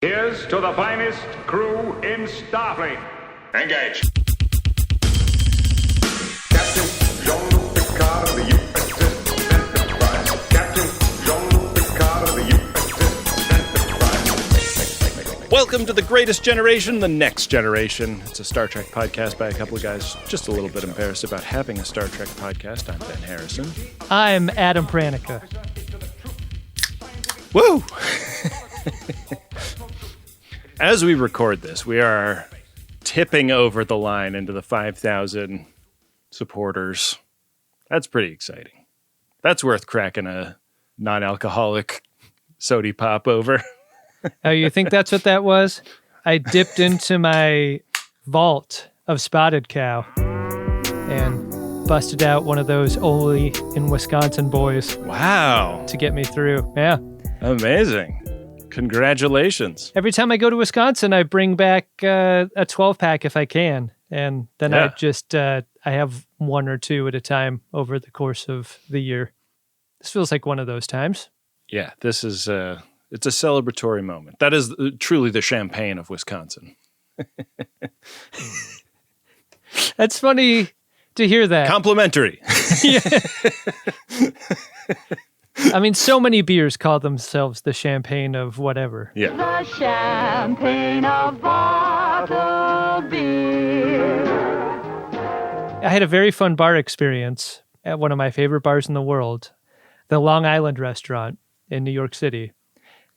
Here's to the finest crew in Starfleet. Engage. Captain Jean-Luc Picard of the USS Enterprise. Captain Jean-Luc Picard of the USS Enterprise. Welcome to The Greatest Generation, The Next Generation. It's a Star Trek podcast by a couple of guys just a little bit embarrassed about having a Star Trek podcast. I'm Ben Harrison. I'm Adam Pranica. Woo! As we record this, we are tipping over the line into the 5,000 supporters. That's pretty exciting. That's worth cracking a non-alcoholic sody pop over. Oh, you think that's what that was? I dipped into my vault of Spotted Cow and busted out one of those only in Wisconsin boys. Wow. To get me through. Yeah. Amazing. Congratulations. Every time I go to Wisconsin, I bring back a 12-pack if I can. And then I have one or two at a time over the course of the year. This feels like one of those times. Yeah, this is it's a celebratory moment. That is truly the champagne of Wisconsin. That's funny to hear that. Complimentary. Yeah. I mean, so many beers call themselves the champagne of whatever. Yeah. The champagne of bottled beer. I had a very fun bar experience at one of my favorite bars in the world, the Long Island restaurant in New York City.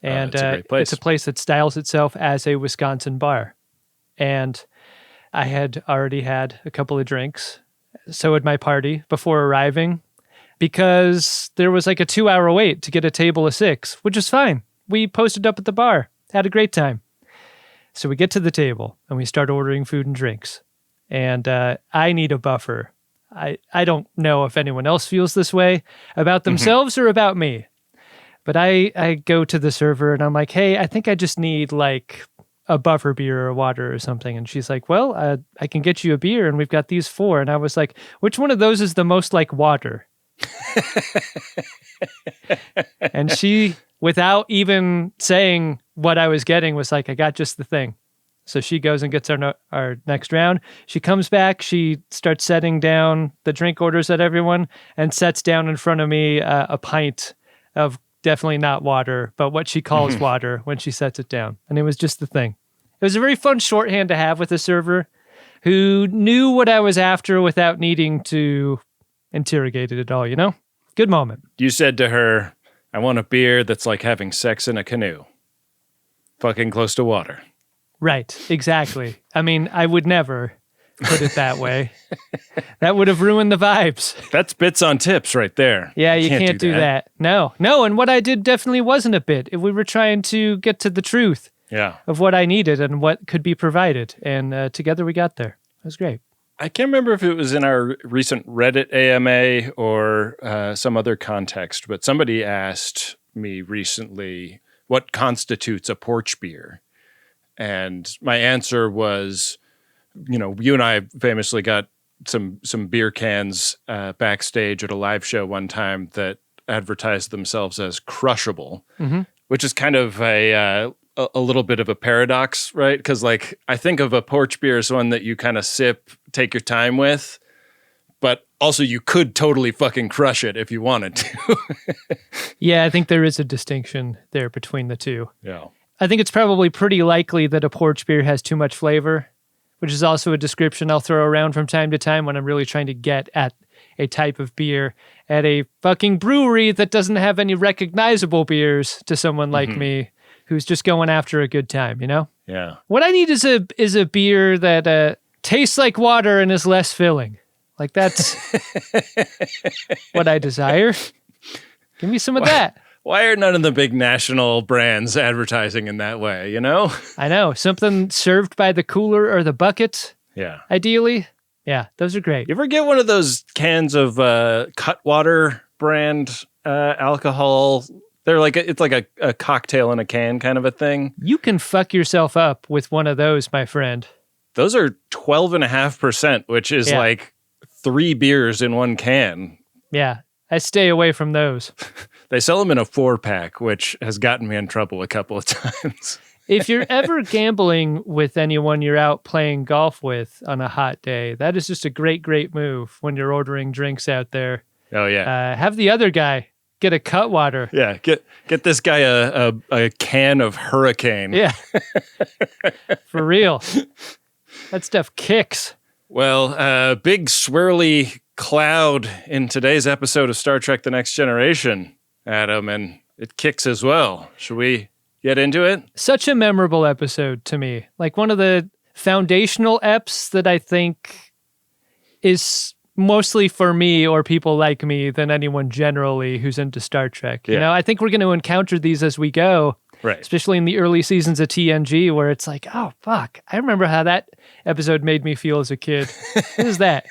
And it's a great place. It's a place that styles itself as a Wisconsin bar. And I had already had a couple of drinks. So had my party before arriving, because there was like a 2-hour wait to get a table of 6, which is fine. We posted up at the bar, had a great time. So we get to the table and we start ordering food and drinks. And I need a buffer. I don't know if anyone else feels this way about themselves or about me. But I go to the server and I'm like, hey, I think I just need like a buffer beer or water or something. And she's like, well, I can get you a beer and we've got these 4. And I was like, which one of those is the most like water? And she, without even saying what I was getting, was like, I got just the thing. So she goes and gets our next round. She comes back. She starts setting down the drink orders at everyone and sets down in front of me a pint of definitely not water, but what she calls water when she sets it down. And it was just the thing. It was a very fun shorthand to have with a server who knew what I was after without needing to interrogate it at all, you know? Good moment. You said to her, I want a beer that's like having sex in a canoe. Fucking close to water. Right, exactly. I mean, I would never put it that way. That would have ruined the vibes. That's bits on tips right there. Yeah, you can't do that. No, and what I did definitely wasn't a bit. We were trying to get to the truth of what I needed and what could be provided. And together we got there. It was great. I can't remember if it was in our recent Reddit AMA or some other context, but somebody asked me recently what constitutes a porch beer. And my answer was, you know, you and I famously got some beer cans backstage at a live show one time that advertised themselves as crushable, which is kind of a little bit of a paradox, right? Because like I think of a porch beer as one that you kind of sip, take your time with, but also you could totally fucking crush it if you wanted to. Yeah, I think there is a distinction there between the two. Yeah. I think it's probably pretty likely that a porch beer has too much flavor, which is also a description I'll throw around from time to time when I'm really trying to get at a type of beer at a fucking brewery that doesn't have any recognizable beers to someone like me who's just going after a good time, you know? Yeah. What I need is a beer that tastes like water and is less filling. Like that's what I desire. Give me some of that. Why are none of the big national brands advertising in that way, you know? I know. Something served by the cooler or the bucket. Yeah. Ideally. Yeah, those are great. You ever get one of those cans of Cutwater brand alcohol? They're like it's like a cocktail in a can kind of a thing. You can fuck yourself up with one of those, my friend. Those are 12.5%, which is like 3 beers in one can. Yeah, I stay away from those. They sell them in a 4-pack, which has gotten me in trouble a couple of times. If you're ever gambling with anyone you're out playing golf with on a hot day, that is just a great, great move when you're ordering drinks out there. Oh, yeah. Have the other guy get a Cutwater. Yeah, get this guy a can of Hurricane. Yeah. For real. That stuff kicks. Well, big swirly cloud in today's episode of Star Trek The Next Generation, Adam, and it kicks as well. Should we get into it? Such a memorable episode to me. Like one of the foundational eps that I think is mostly for me or people like me than anyone generally who's into Star Trek. You know, I think we're going to encounter these as we go. Right. Especially in the early seasons of TNG where it's like, oh, fuck. I remember how that episode made me feel as a kid. What is that?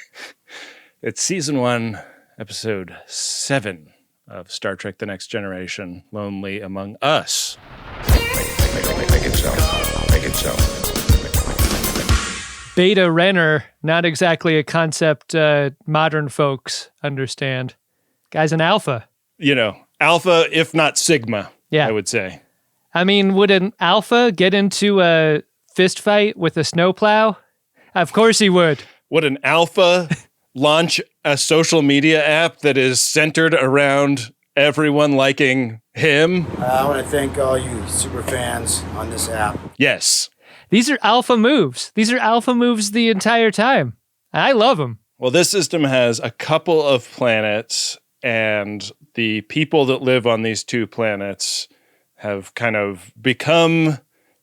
It's season 1, episode 7 of Star Trek The Next Generation, Lonely Among Us. Make it so. Make it so. Beta Renner, not exactly a concept modern folks understand. Guy's an alpha. You know, alpha, if not sigma, I would say. I mean, would an alpha get into a fist fight with a snowplow? Of course he would. Would an alpha launch a social media app that is centered around everyone liking him? I want to thank all you super fans on this app. Yes. These are alpha moves. These are alpha moves the entire time. I love them. Well, this system has a couple of planets, and the people that live on these 2 planets have kind of become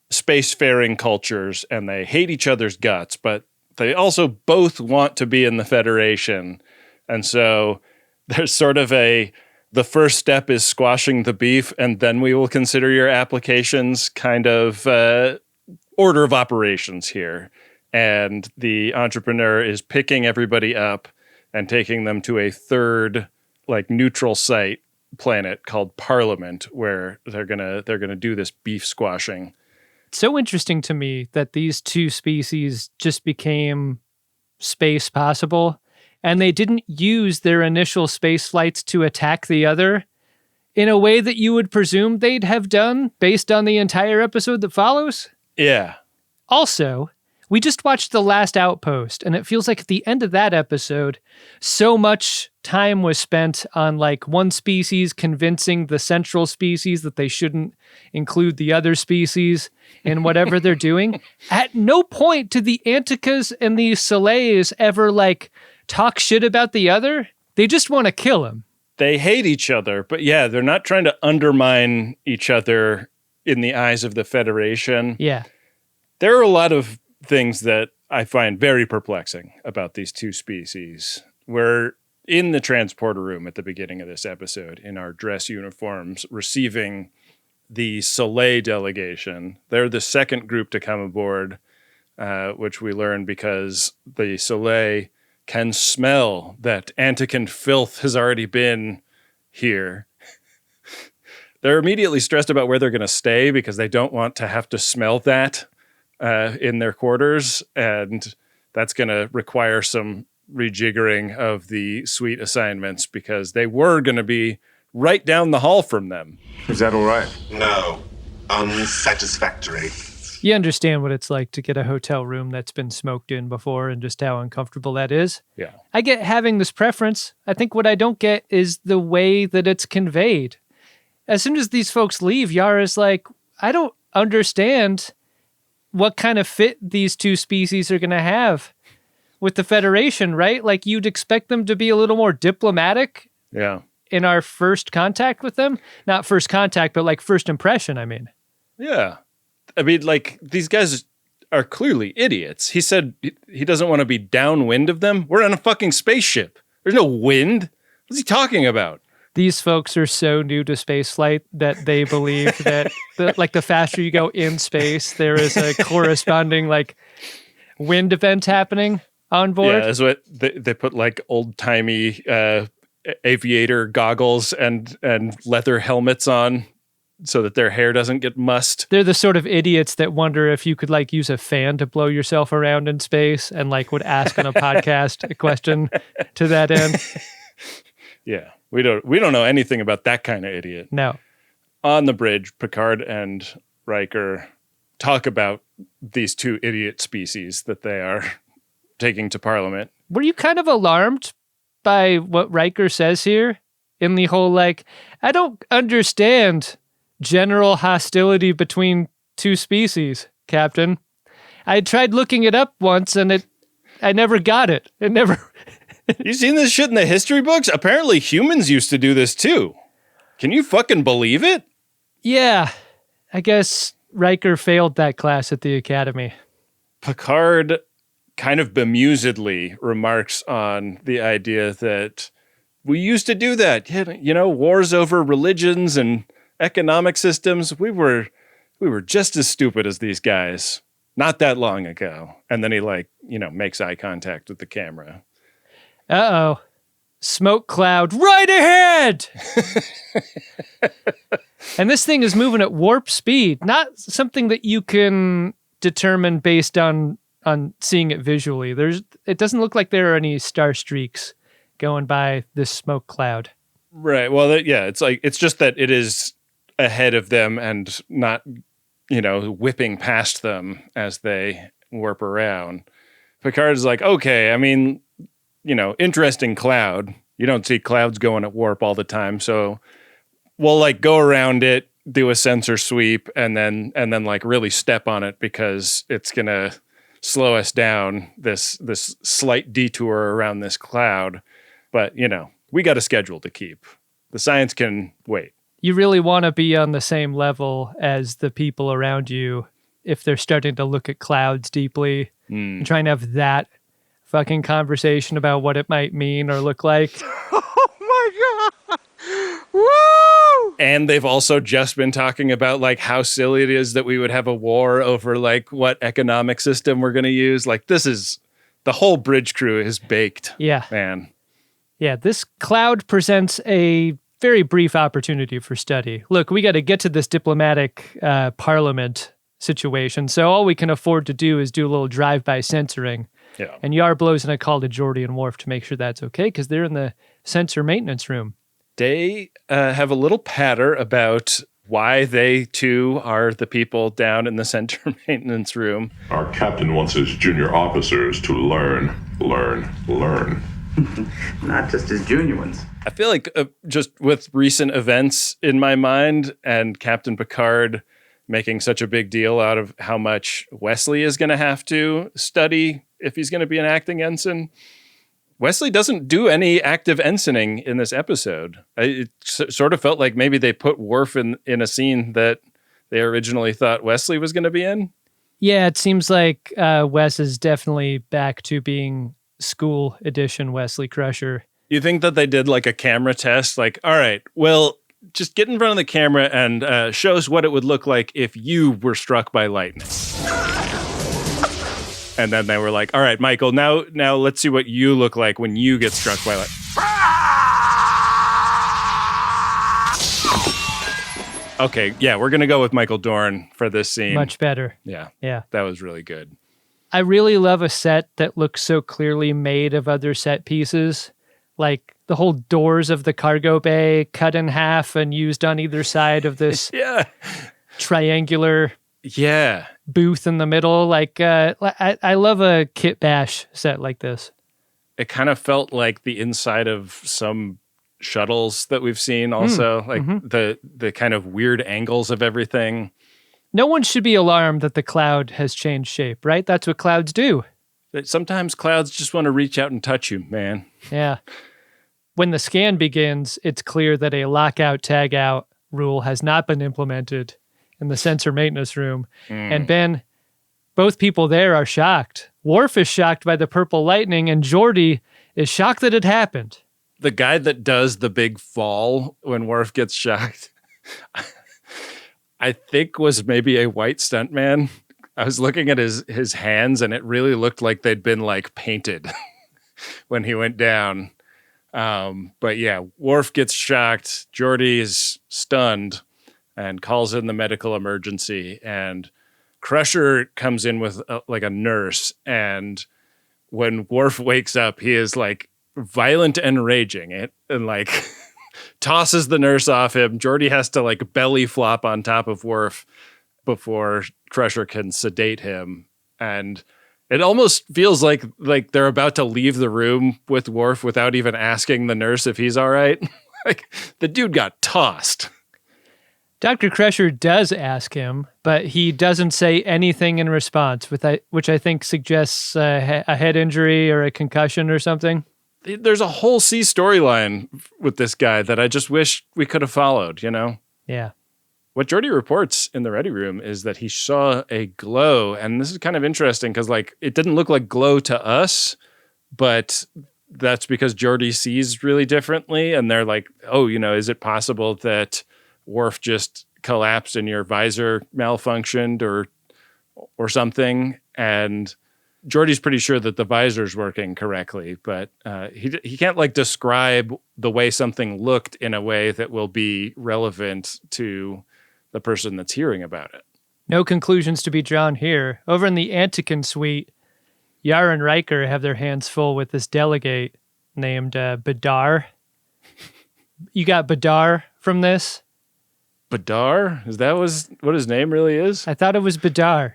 spacefaring cultures, and they hate each other's guts, but they also both want to be in the Federation. And so there's sort of the first step is squashing the beef, and then we will consider your applications kind of order of operations here. And the entrepreneur is picking everybody up and taking them to a third, like, neutral site planet called Parliament, where they're gonna do this beef squashing. It's so interesting to me that these 2 species just became space possible, and they didn't use their initial space flights to attack the other in a way that you would presume they'd have done based on the entire episode that follows. Yeah. Also, we just watched The Last Outpost, and it feels like at the end of that episode, so much time was spent on like one species convincing the central species that they shouldn't include the other species in whatever they're doing. At no point did the Anticas and the Soleils ever like talk shit about the other. They just want to kill him. They hate each other, but yeah, they're not trying to undermine each other in the eyes of the Federation. Yeah. There are a lot of things that I find very perplexing about these 2 species. We're in the transporter room at the beginning of this episode in our dress uniforms, receiving the Soleil delegation. They're the second group to come aboard, which we learn because the Soleil can smell that Antican filth has already been here. They're immediately stressed about where they're going to stay because they don't want to have to smell that in their quarters, and that's going to require some rejiggering of the suite assignments because they were going to be right down the hall from them. Is that all right? No. Unsatisfactory. You understand what it's like to get a hotel room that's been smoked in before and just how uncomfortable that is. Yeah. I get having this preference. I think what I don't get is the way that it's conveyed. As soon as these folks leave, Yara's like, I don't understand what kind of fit these 2 species are going to have with the Federation, right? Like you'd expect them to be a little more diplomatic. Yeah. In our first contact with them. Not first contact, but like first impression, I mean. Yeah. I mean, like, these guys are clearly idiots. He said he doesn't want to be downwind of them. We're on a fucking spaceship. There's no wind. What's he talking about? These folks are so new to spaceflight that they believe that like the faster you go in space, there is a corresponding like wind event happening on board. Yeah, that's what they put like old timey aviator goggles and leather helmets on so that their hair doesn't get mussed. They're the sort of idiots that wonder if you could like use a fan to blow yourself around in space and like would ask on a podcast a question to that end. Yeah. We don't know anything about that kind of idiot. No. On the bridge, Picard and Riker talk about these two idiot species that they are taking to Parliament. Were you kind of alarmed by what Riker says here? In the whole, like, I don't understand general hostility between two species, Captain. I tried looking it up once and I never got it. It never... You seen this shit in the history books? Apparently humans used to do this too. Can you fucking believe it? Yeah, I guess Riker failed that class at the academy. Picard kind of bemusedly remarks on the idea that we used to do that. You know, wars over religions and economic systems. We were just as stupid as these guys not that long ago. And then he makes eye contact with the camera. Uh-oh. Smoke cloud right ahead! And this thing is moving at warp speed, not something that you can determine based on seeing it visually. It doesn't look like there are any star streaks going by this smoke cloud. Right. Well, it's just that it is ahead of them and not, whipping past them as they warp around. Picard's like, okay, I mean, interesting cloud. You don't see clouds going at warp all the time, so we'll go around it, do a sensor sweep, and then really step on it because it's gonna slow us down this slight detour around this cloud. But we got a schedule to keep. The science can wait. You really want to be on the same level as the people around you if they're starting to look at clouds deeply and trying to have that fucking conversation about what it might mean or look like. Oh my God! Woo! And they've also just been talking about how silly it is that we would have a war over what economic system we're going to use. This is the whole bridge crew is baked. Yeah. Man. Yeah, this cloud presents a very brief opportunity for study. Look, we got to get to this diplomatic parliament situation, so all we can afford to do is do a little drive-by censoring. Yeah. And Yar blows in a call to Geordi and Worf to make sure that's okay, because they're in the sensor maintenance room. They have a little patter about why they too are the people down in the sensor maintenance room. Our captain wants his junior officers to learn. Not just his junior ones. I feel like just with recent events in my mind and Captain Picard making such a big deal out of how much Wesley is going to have to study if he's going to be an acting ensign. Wesley doesn't do any active ensigning in this episode. It sort of felt like maybe they put Worf in a scene that they originally thought Wesley was going to be in. Yeah, it seems like Wes is definitely back to being school edition Wesley Crusher. You think that they did a camera test? All right, well, just get in front of the camera and show us what it would look like if you were struck by lightning. And then they were like, all right, Michael, now let's see what you look like when you get struck by lightning. Okay, yeah, we're going to go with Michael Dorn for this scene. Much better. Yeah. Yeah. That was really good. I really love a set that looks so clearly made of other set pieces. Like the whole doors of the cargo bay cut in half and used on either side of this triangular booth in the middle. I love a kit bash set like this. It kind of felt like the inside of some shuttles that we've seen also, the kind of weird angles of everything. No one should be alarmed that the cloud has changed shape, right? That's what clouds do. Sometimes clouds just want to reach out and touch you, man. Yeah. When the scan begins, it's clear that a lockout tagout rule has not been implemented in the sensor maintenance room. And Ben, both people there are shocked. Worf is shocked by the purple lightning, and Geordi is shocked that it happened. The guy that does the big fall when Worf gets shocked, I think was maybe a white stuntman. I was looking at his hands, and it really looked like they'd been painted when he went down. But yeah, Worf gets shocked. Geordi is stunned and calls in the medical emergency. And Crusher comes in with a nurse. And when Worf wakes up, he is violent and raging and tosses the nurse off him. Geordi has to belly flop on top of Worf. before Crusher can sedate him. And it almost feels like they're about to leave the room with Worf without even asking the nurse if he's all right. Like, the dude got tossed. Dr. Crusher does ask him, but he doesn't say anything in response, which I think suggests a head injury or a concussion or something. There's a whole C storyline with this guy that I just wish we could have followed, you know? Yeah. What Geordi reports in the ready room is that he saw a glow, and this is kind of interesting because, like, it didn't look like glow to us, but that's because Geordi sees really differently, and they're like, oh, you know, is it possible that Worf just collapsed and your visor malfunctioned or something? And Geordi's pretty sure that the visor's working correctly, but he can't like describe the way something looked in a way that will be relevant to the person that's hearing about it. No conclusions to be drawn here. Over in the Antikin suite, Yar and Riker have their hands full with this delegate named Badar. You got Badar from this? Badar? Is that what his name really is? I thought it was Badar.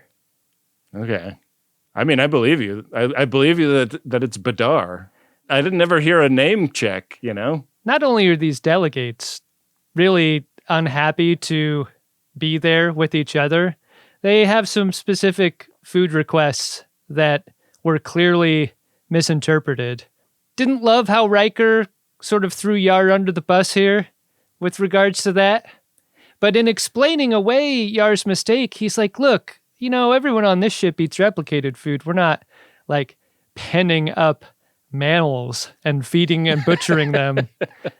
Okay. I mean, I believe you. I believe you that it's Badar. I didn't ever hear a name check, you know? Not only are these delegates really unhappy to be there with each other, they have some specific food requests that were clearly misinterpreted. Didn't love how Riker sort of threw Yar under the bus here with regards to that. But in explaining away Yar's mistake, he's like, look, you know, everyone on this ship eats replicated food. We're not like penning up mammals and feeding and butchering them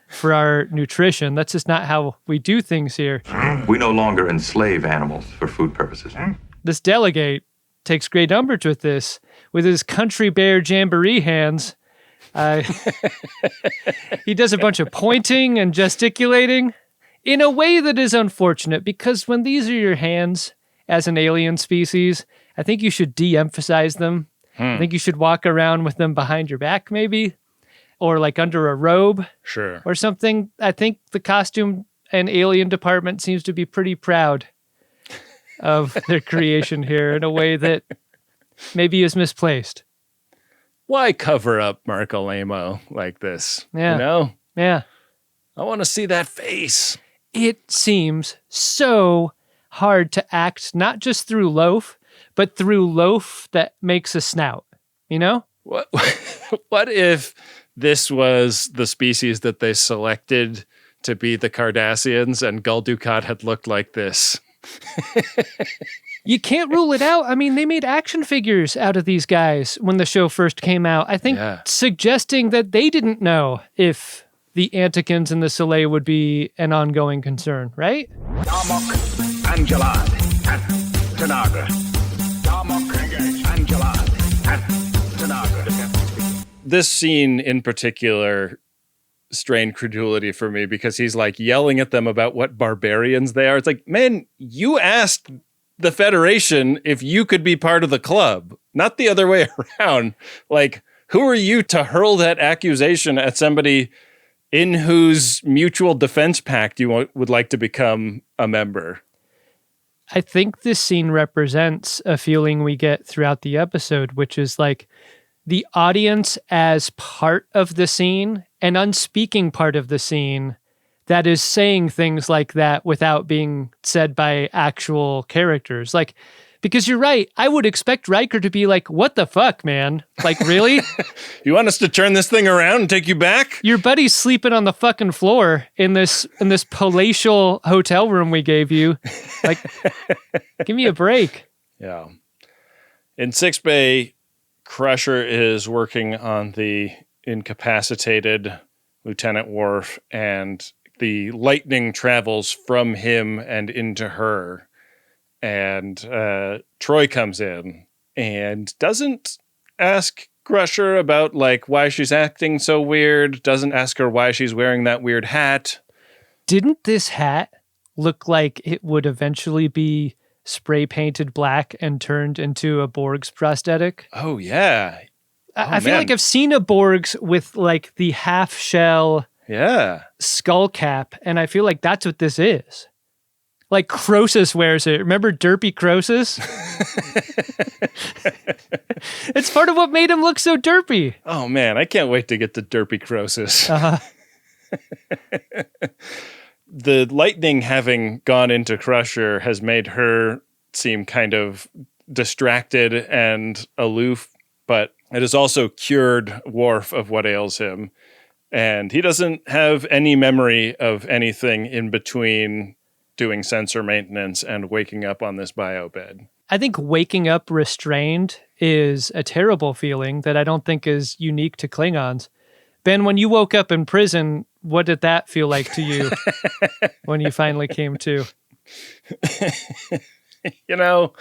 for our nutrition. That's just not how we do things here. We no longer enslave animals for food purposes. This delegate takes great umbrage with this. With his country bear jamboree hands, he does a bunch of pointing and gesticulating in a way that is unfortunate, because when these are your hands as an alien species, I think you should de-emphasize them. I think you should walk around with them behind your back, maybe, or like under a robe, sure, or something. I think the costume and alien department seems to be pretty proud of their creation here in a way that maybe is misplaced. Why cover up Marco Lamo like this? Yeah. You know? Yeah. I want to see that face. It seems so hard to act, not just through loaf, but through loaf that makes a snout, you know? What if this was the species that they selected to be the Cardassians and Gul Dukat had looked like this? You can't rule it out. I mean, they made action figures out of these guys when the show first came out. I think suggesting that they didn't know if the Antikins and the Soleil would be an ongoing concern, right? Darmok, Angelad, at Tanagra. Darmok, Angelad, at Tanagra. This scene in particular strained credulity for me because he's like yelling at them about what barbarians they are. It's like, man, you asked the Federation if you could be part of the club, not the other way around. Like, who are you to hurl that accusation at somebody in whose mutual defense pact you would like to become a member? I think this scene represents a feeling we get throughout the episode, which is like the audience as part of the scene, an unspeaking part of the scene that is saying things like that without being said by actual characters. Like, because you're right, I would expect Riker to be like, what the fuck, man? Like, really? You want us to turn this thing around and take you back? Your buddy's sleeping on the fucking floor in this palatial hotel room we gave you. Like, give me a break. Yeah. In sickbay, Crusher is working on the incapacitated Lieutenant Worf, and the lightning travels from him and into her. And Troy comes in and doesn't ask Crusher about like why she's acting so weird, doesn't ask her why she's wearing that weird hat. Didn't this hat look like it would eventually be spray painted black and turned into a Borg's prosthetic? Oh, yeah. I feel like I've seen a Borg's with like the half shell skull cap, and I feel like that's what this is. Like Croesus wears it. Remember Derpy Croesus? It's part of what made him look so derpy. Oh man, I can't wait to get to Derpy Croesus. The lightning having gone into Crusher has made her seem kind of distracted and aloof, but it has also cured Worf of what ails him. And he doesn't have any memory of anything in between doing sensor maintenance and waking up on this bio bed. I think waking up restrained is a terrible feeling that I don't think is unique to Klingons. Ben, when you woke up in prison, what did that feel like to you when you finally came to? You know,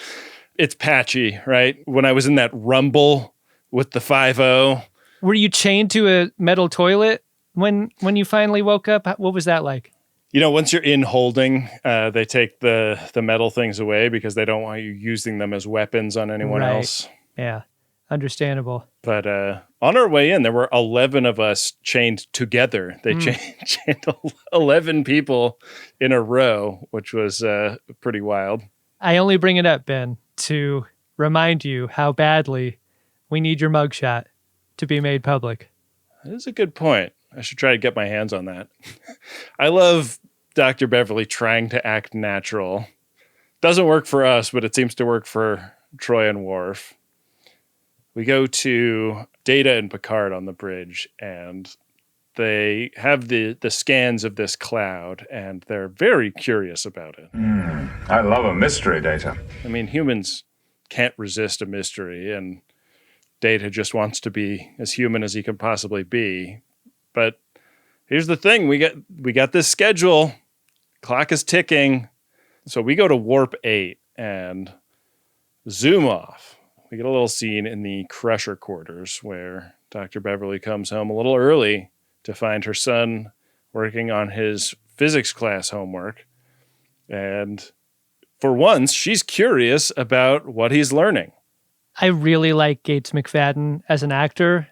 it's patchy, right? When I was in that rumble with the 5-0. Were you chained to a metal toilet when you finally woke up? What was that like? You know, once you're in holding, they take the metal things away because they don't want you using them as weapons on anyone else. Yeah, understandable. But on our way in, there were 11 of us chained together. They chained 11 people in a row, which was pretty wild. I only bring it up, Ben, to remind you how badly we need your mugshot to be made public. That is a good point. I should try to get my hands on that. I love Dr. Beverly trying to act natural. Doesn't work for us, but it seems to work for Troy and Worf. We go to Data and Picard on the bridge, and they have the scans of this cloud, and they're very curious about it. I love a mystery, Data. I mean, humans can't resist a mystery, and Data just wants to be as human as he can possibly be. But here's the thing, we got this schedule. Clock is ticking. So we go to Warp 8 and zoom off. We get a little scene in the Crusher quarters where Dr. Beverly comes home a little early to find her son working on his physics class homework. And for once, she's curious about what he's learning. I really like Gates McFadden as an actor.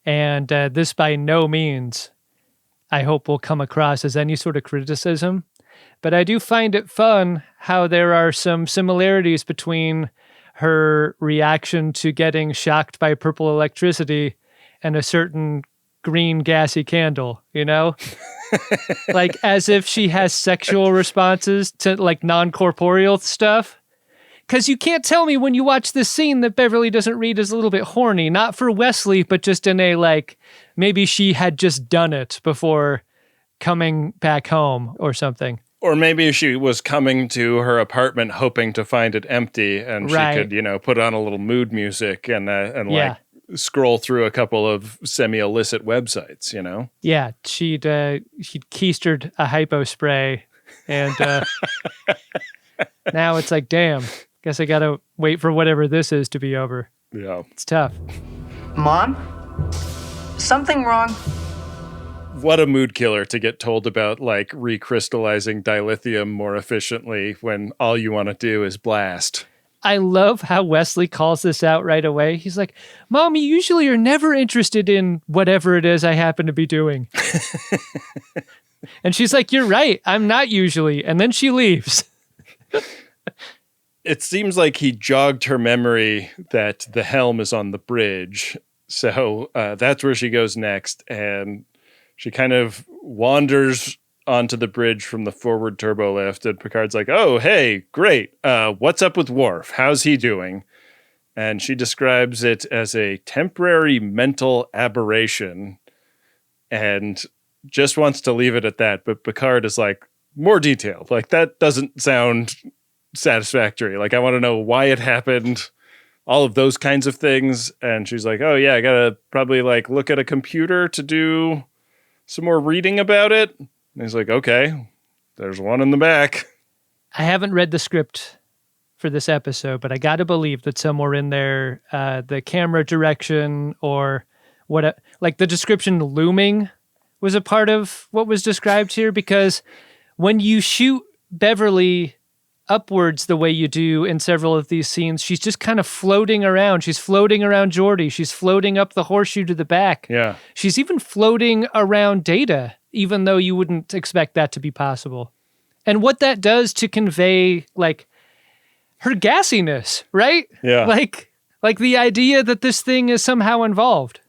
And this by no means, I hope, will come across as any sort of criticism. But I do find it fun how there are some similarities between her reaction to getting shocked by purple electricity and a certain green gassy candle, you know? Like as if she has sexual responses to like non-corporeal stuff. Because you can't tell me when you watch this scene that Beverly doesn't read as a little bit horny. Not for Wesley, but just in a like, maybe she had just done it before coming back home or something. Or maybe she was coming to her apartment hoping to find it empty and she could, you know, put on a little mood music and like scroll through a couple of semi-illicit websites, you know? Yeah, she'd keistered a hypo spray and now it's like, damn. Guess I gotta wait for whatever this is to be over. Yeah. It's tough. Mom? Something wrong? What a mood killer to get told about, like, recrystallizing dilithium more efficiently when all you want to do is blast. I love how Wesley calls this out right away. He's like, Mom, you usually are never interested in whatever it is I happen to be doing. And she's like, you're right. I'm not usually. And then she leaves. It seems like he jogged her memory that the helm is on the bridge. So that's where she goes next. And she kind of wanders onto the bridge from the forward turbo lift. And Picard's like, oh, hey, great. What's up with Worf? How's he doing? And she describes it as a temporary mental aberration and just wants to leave it at that. But Picard is like, more detail. Like, that doesn't sound satisfactory. Like, I want to know why it happened, all of those kinds of things. And she's like, oh yeah, I gotta probably like look at a computer to do some more reading about it. And he's like, okay, there's one in the back. I haven't read the script for this episode, but I gotta believe that somewhere in there, the camera direction or like the description looming was a part of what was described here, because when you shoot Beverly upwards the way you do in several of these scenes, she's just kind of floating around. She's floating around Geordi. She's floating up the horseshoe to the back. Yeah. She's even floating around Data, even though you wouldn't expect that to be possible. And what that does to convey, like, her gassiness, right? Yeah. Like the idea that this thing is somehow involved.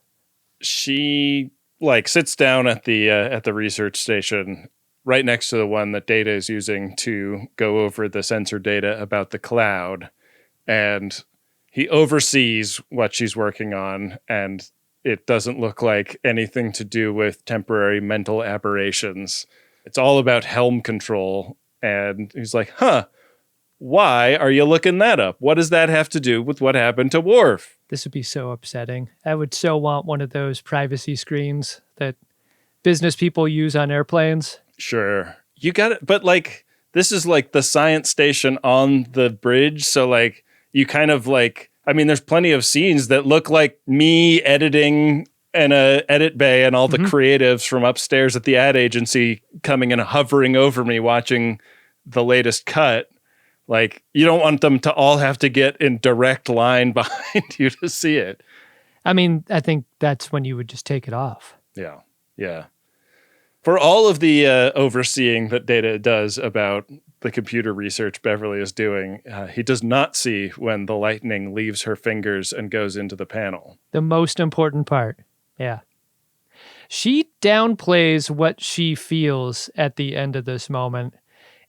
She like sits down at the research station right next to the one that Data is using to go over the sensor data about the cloud, and he oversees what she's working on, and it doesn't look like anything to do with temporary mental aberrations. It's all about helm control, and he's like, why are you looking that up? What does that have to do with what happened to Worf? This would be so upsetting. I would so want one of those privacy screens that business people use on airplanes. Sure. You got it. But like, this is like the science station on the bridge. So like, you kind of like, I mean, there's plenty of scenes that look like me editing in a edit bay and all the creatives from upstairs at the ad agency coming and hovering over me watching the latest cut. Like, you don't want them to all have to get in direct line behind you to see it. I mean, I think that's when you would just take it off. Yeah. Yeah. For all of the overseeing that Data does about the computer research Beverly is doing, he does not see when the lightning leaves her fingers and goes into the panel. The most important part. Yeah. She downplays what she feels at the end of this moment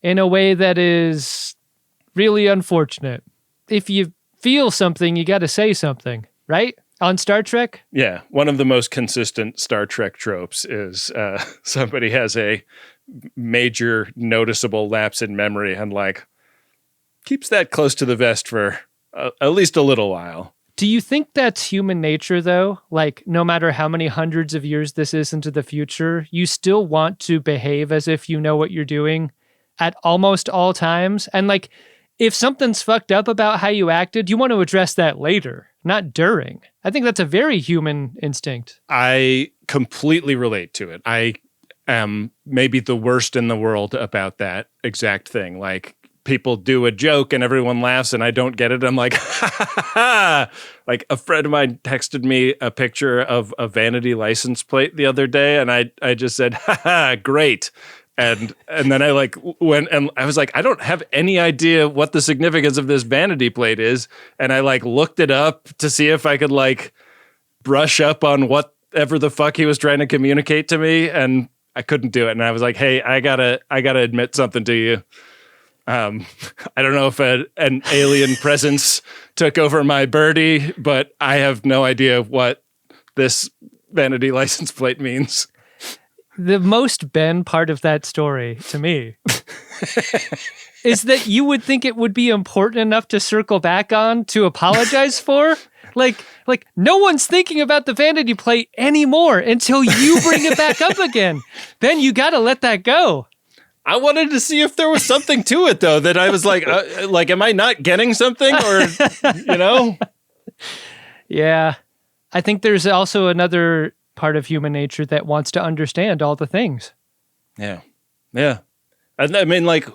in a way that is really unfortunate. If you feel something, you got to say something, right? On Star Trek? Yeah. One of the most consistent Star Trek tropes is somebody has a major noticeable lapse in memory and like keeps that close to the vest for at least a little while. Do you think that's human nature, though? Like, no matter how many hundreds of years this is into the future, you still want to behave as if you know what you're doing at almost all times? And like, if something's fucked up about how you acted, you want to address that later, not during. I think that's a very human instinct. I completely relate to it. I am maybe the worst in the world about that exact thing. Like, people do a joke and everyone laughs and I don't get it. I'm like, ha ha ha. Like, a friend of mine texted me a picture of a vanity license plate the other day, and I just said, ha ha, great. And then I like went and I was like, I don't have any idea what the significance of this vanity plate is. And I like looked it up to see if I could like brush up on whatever the fuck he was trying to communicate to me. And I couldn't do it. And I was like, hey, I gotta admit something to you. I don't know if an alien presence took over my birdie, but I have no idea what this vanity license plate means. The most Ben part of that story, to me, is that you would think it would be important enough to circle back on to apologize for. Like no one's thinking about the vanity plate anymore until you bring it back up again. Ben, you got to let that go. I wanted to see if there was something to it, though, that I was like, am I not getting something? Or, you know? Yeah. I think there's also another part of human nature that wants to understand all the things. Yeah. Yeah. I mean, like,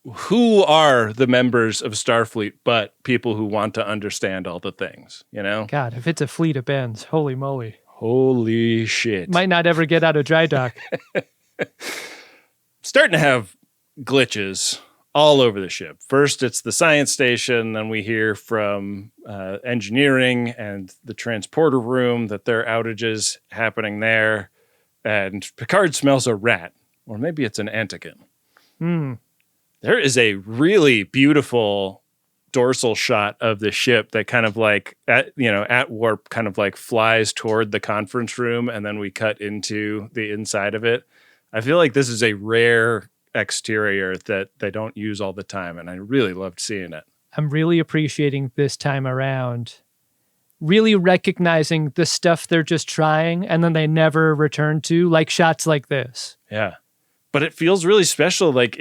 who are the members of Starfleet but people who want to understand all the things, you know? God, if it's a fleet of Bens, holy moly. Holy shit. Might not ever get out of dry dock. Starting to have glitches all over the ship. First, it's the science station. Then we hear from engineering and the transporter room that there are outages happening there. And Picard smells a rat, or maybe it's an Antican. There is a really beautiful dorsal shot of the ship that kind of like at warp kind of like flies toward the conference room, and then we cut into the inside of it. I feel like this is a rare exterior that they don't use all the time, and I really loved seeing it. I'm really appreciating this time around, really recognizing the stuff they're just trying and then they never return to, like shots like this. Yeah. But it feels really special. Like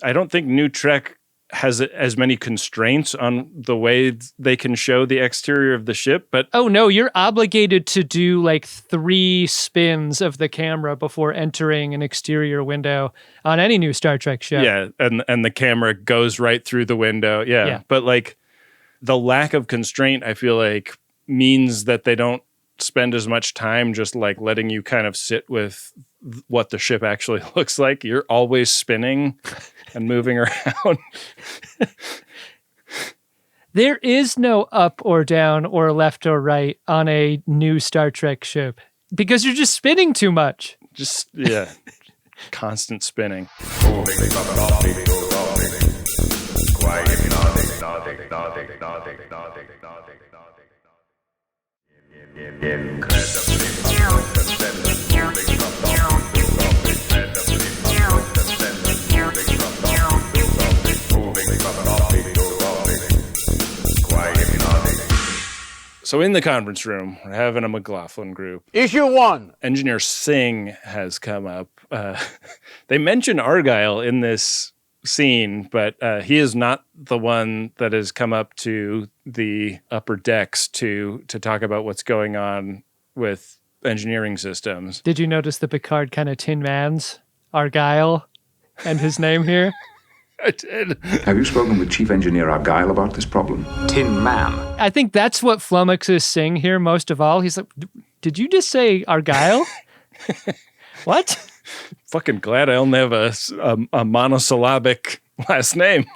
I don't think New Trek has as many constraints on the way they can show the exterior of the ship, but oh no, you're obligated to do like 3 spins of the camera before entering an exterior window on any new Star Trek show. Yeah, and the camera goes right through the window. Yeah. But like the lack of constraint, I feel like, means that they don't spend as much time just like letting you kind of sit with what the ship actually looks like. You're always spinning and moving around. There is no up or down or left or right on a new Star Trek ship because you're just spinning too much. Just, yeah, constant spinning. So in the conference room, we're having a McLaughlin group. Issue 1. Engineer Singh has come up. They mention Argyle in this scene, but he is not the one that has come up to the upper decks to talk about what's going on with engineering systems. Did you notice the Picard kind of Tin Man's Argyle and his name here? I did. Have you spoken with Chief Engineer Argyle about this problem? Tin Man. I think that's what flummoxes Singh here most of all. He's like, did you just say Argyle? What? Fucking glad I only have a monosyllabic last name.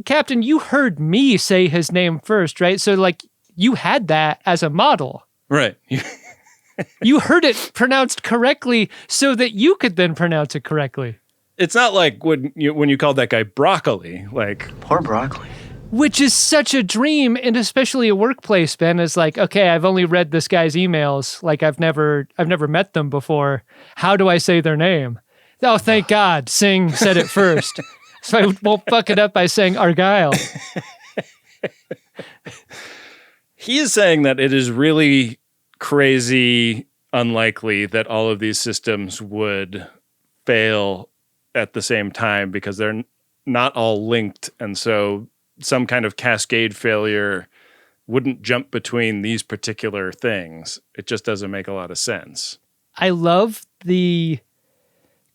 Captain, you heard me say his name first, right? So, like, you had that as a model. Right. You heard it pronounced correctly so that you could then pronounce it correctly. It's not like when you called that guy Broccoli, like... Poor Broccoli. Which is such a dream, and especially a workplace, Ben, is like, okay, I've only read this guy's emails. Like, I've never met them before. How do I say their name? Oh, thank God, Singh said it first. So I won't fuck it up by saying Argyle. He is saying that it is really crazy unlikely that all of these systems would fail at the same time because they're not all linked. And so some kind of cascade failure wouldn't jump between these particular things. It just doesn't make a lot of sense. I love the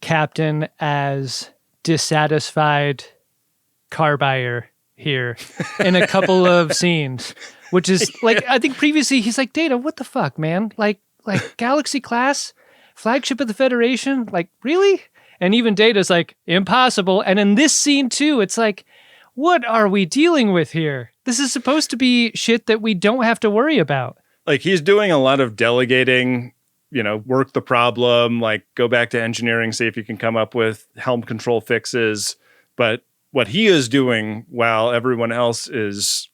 captain as dissatisfied car buyer here in a couple of scenes, which is like, I think previously he's like, Data, what the fuck, man? Like Galaxy class, flagship of the Federation? Like, really? And even Data's like, impossible. And in this scene too, it's like, what are we dealing with here? This is supposed to be shit that we don't have to worry about. Like, he's doing a lot of delegating, work the problem, like go back to engineering, see if you can come up with helm control fixes. But what he is doing while everyone else is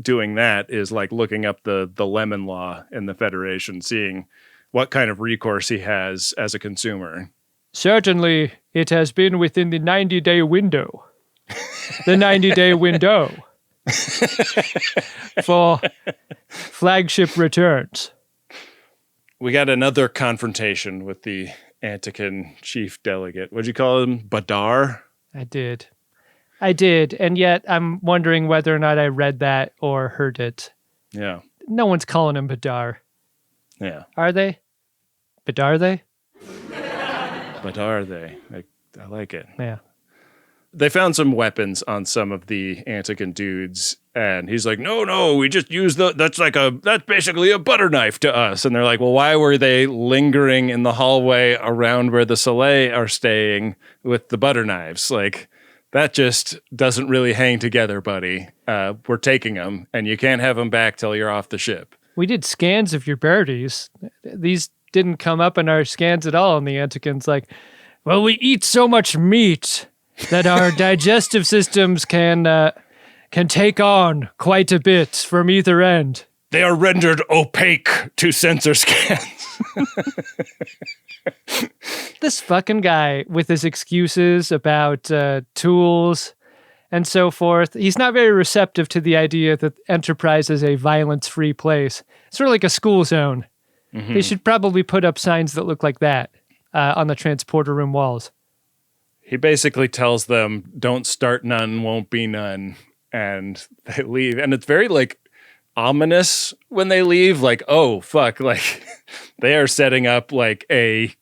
doing that is like looking up the lemon law in the Federation, seeing what kind of recourse he has as a consumer. Certainly, it has been within the 90-day window. The 90-day window for flagship returns. We got another confrontation with the Antican chief delegate. What'd you call him? Badar? I did. And yet I'm wondering whether or not I read that or heard it. Yeah. No one's calling him Badar. Yeah. Are they? Badar they? But are they? I like it. Yeah. They found some weapons on some of the Antican dudes, and he's like, no, we just use that's basically a butter knife to us. And they're like, well, why were they lingering in the hallway around where the Soleil are staying with the butter knives? Like, that just doesn't really hang together, buddy. We're taking them, and you can't have them back till you're off the ship. We did scans of your birdies. These didn't come up in our scans at all. And the Antican's like, well, we eat so much meat that our digestive systems can take on quite a bit from either end. They are rendered opaque to sensor scans. This fucking guy with his excuses about tools and so forth, he's not very receptive to the idea that Enterprise is a violence-free place. It's sort of like a school zone. Mm-hmm. They should probably put up signs that look like that on the transporter room walls. He basically tells them, don't start none, won't be none. And they leave. And it's very, like, ominous when they leave. Like, oh, fuck. Like, they are setting up, like, a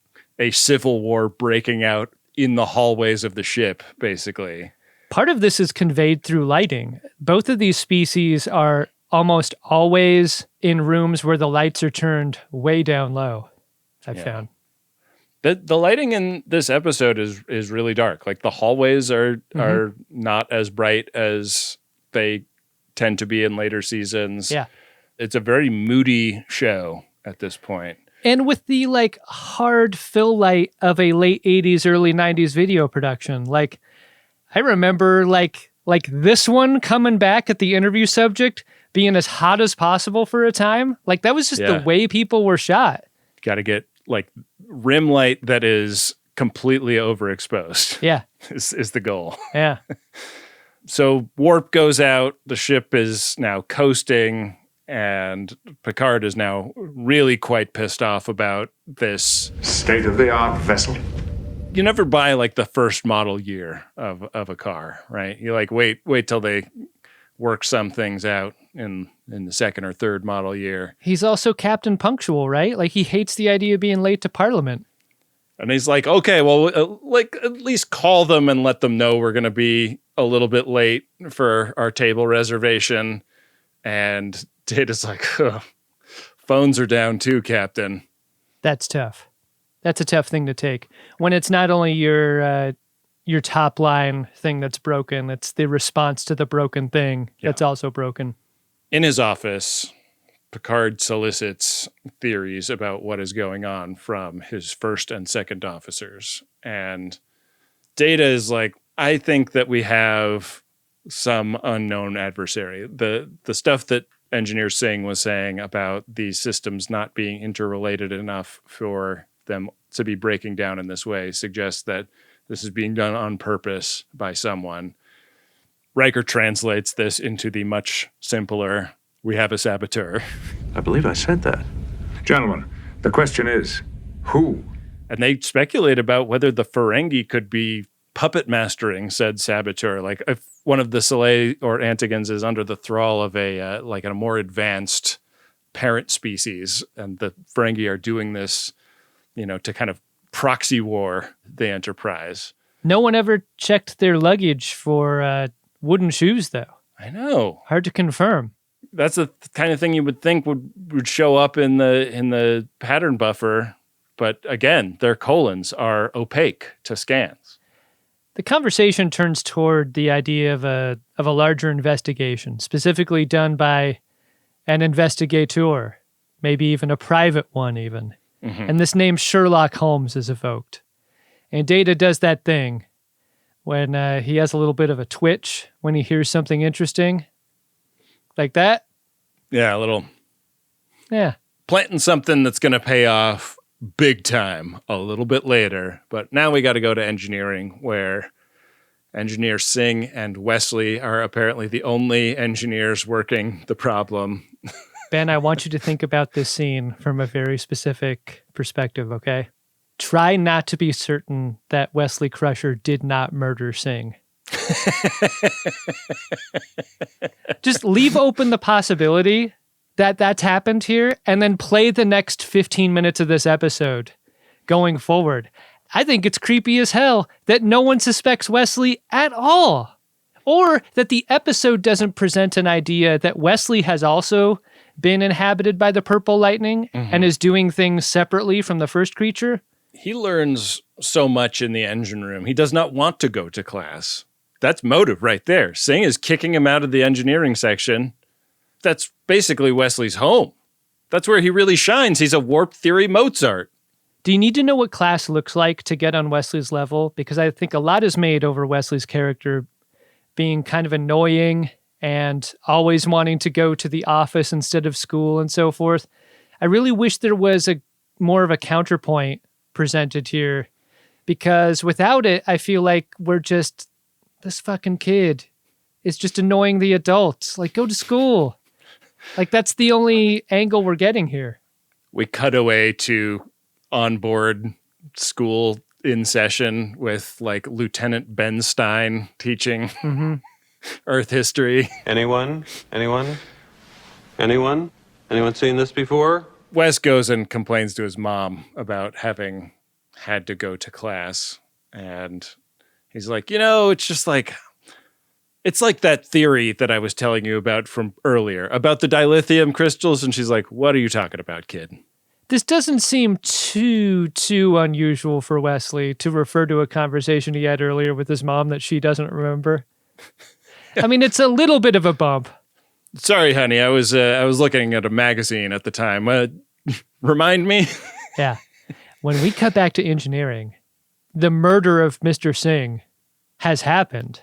civil war breaking out in the hallways of the ship, basically. Part of this is conveyed through lighting. Both of these species are almost always in rooms where the lights are turned way down low, I've found. The lighting in this episode is really dark. Like the hallways are not as bright as they tend to be in later seasons. Yeah. It's a very moody show at this point. And with the like hard fill light of a late 80s, early 90s video production. Like I remember like this one coming back at the interview subject being as hot as possible for a time. Like that was just the way people were shot. Got to get like rim light that is completely overexposed. Yeah. is the goal. Yeah. So warp goes out. The ship is now coasting. And Picard is now really quite pissed off about this state-of-the-art vessel. You never buy like the first model year of a car, right? You like wait till they work some things out in the second or third model year. He's also Captain Punctual, right? Like he hates the idea of being late to Parliament. And he's like, okay, well, like at least call them and let them know we're going to be a little bit late for our table reservation. And Data's like, phones are down too, Captain. That's tough. That's a tough thing to take. When it's not only your top line thing that's broken, it's the response to the broken thing that's also broken. In his office, Picard solicits theories about what is going on from his first and second officers. And Data is like, I think that we have some unknown adversary. The stuff that Engineer Singh was saying about these systems not being interrelated enough for them to be breaking down in this way suggests that this is being done on purpose by someone. Riker translates this into the much simpler, we have a saboteur. I believe I said that. Gentlemen, the question is, who? And they speculate about whether the Ferengi could be puppet mastering said saboteur. Like if one of the Soleil or Antigons is under the thrall of a more advanced parent species, and the Ferengi are doing this, to kind of proxy war the Enterprise. No one ever checked their luggage for wooden shoes, though. I know. Hard to confirm. That's the kind of thing you would think would show up in the pattern buffer, but again, their colons are opaque to scans. The conversation turns toward the idea of a larger investigation, specifically done by an investigator, maybe even a private one even. Mm-hmm. And this name Sherlock Holmes is evoked. And Data does that thing when he has a little bit of a twitch when he hears something interesting. Like that? Yeah, a little. Yeah. Planting something that's going to pay off big time a little bit later. But now we got to go to engineering, where Engineer Singh and Wesley are apparently the only engineers working the problem. Ben, I want you to think about this scene from a very specific perspective, okay? Try not to be certain that Wesley Crusher did not murder Singh. Just leave open the possibility that that's happened here, and then play the next 15 minutes of this episode going forward. I think it's creepy as hell that no one suspects Wesley at all. Or that the episode doesn't present an idea that Wesley has also been inhabited by the purple lightning and is doing things separately from the first creature. He learns so much in the engine room. He does not want to go to class. That's motive right there. Singh is kicking him out of the engineering section. That's basically Wesley's home. That's where he really shines. He's a warp theory Mozart. Do you need to know what class looks like to get on Wesley's level? Because I think a lot is made over Wesley's character being kind of annoying and always wanting to go to the office instead of school and so forth. I really wish there was more of a counterpoint presented here, because without it, I feel like we're just, this fucking kid is just annoying the adults. Like, go to school. Like, that's the only angle we're getting here. We cut away to onboard school in session with like Lieutenant Ben Stein teaching Earth history. Anyone seen this before? Wes goes and complains to his mom about having had to go to class. And he's like, it's just like, It's like that theory that I was telling you about from earlier about the dilithium crystals. And she's like, what are you talking about, kid? This doesn't seem too unusual for Wesley to refer to a conversation he had earlier with his mom that she doesn't remember. I mean, it's a little bit of a bump. Sorry, honey. I was looking at a magazine at the time. Remind me? Yeah. When we cut back to engineering, the murder of Mr. Singh has happened.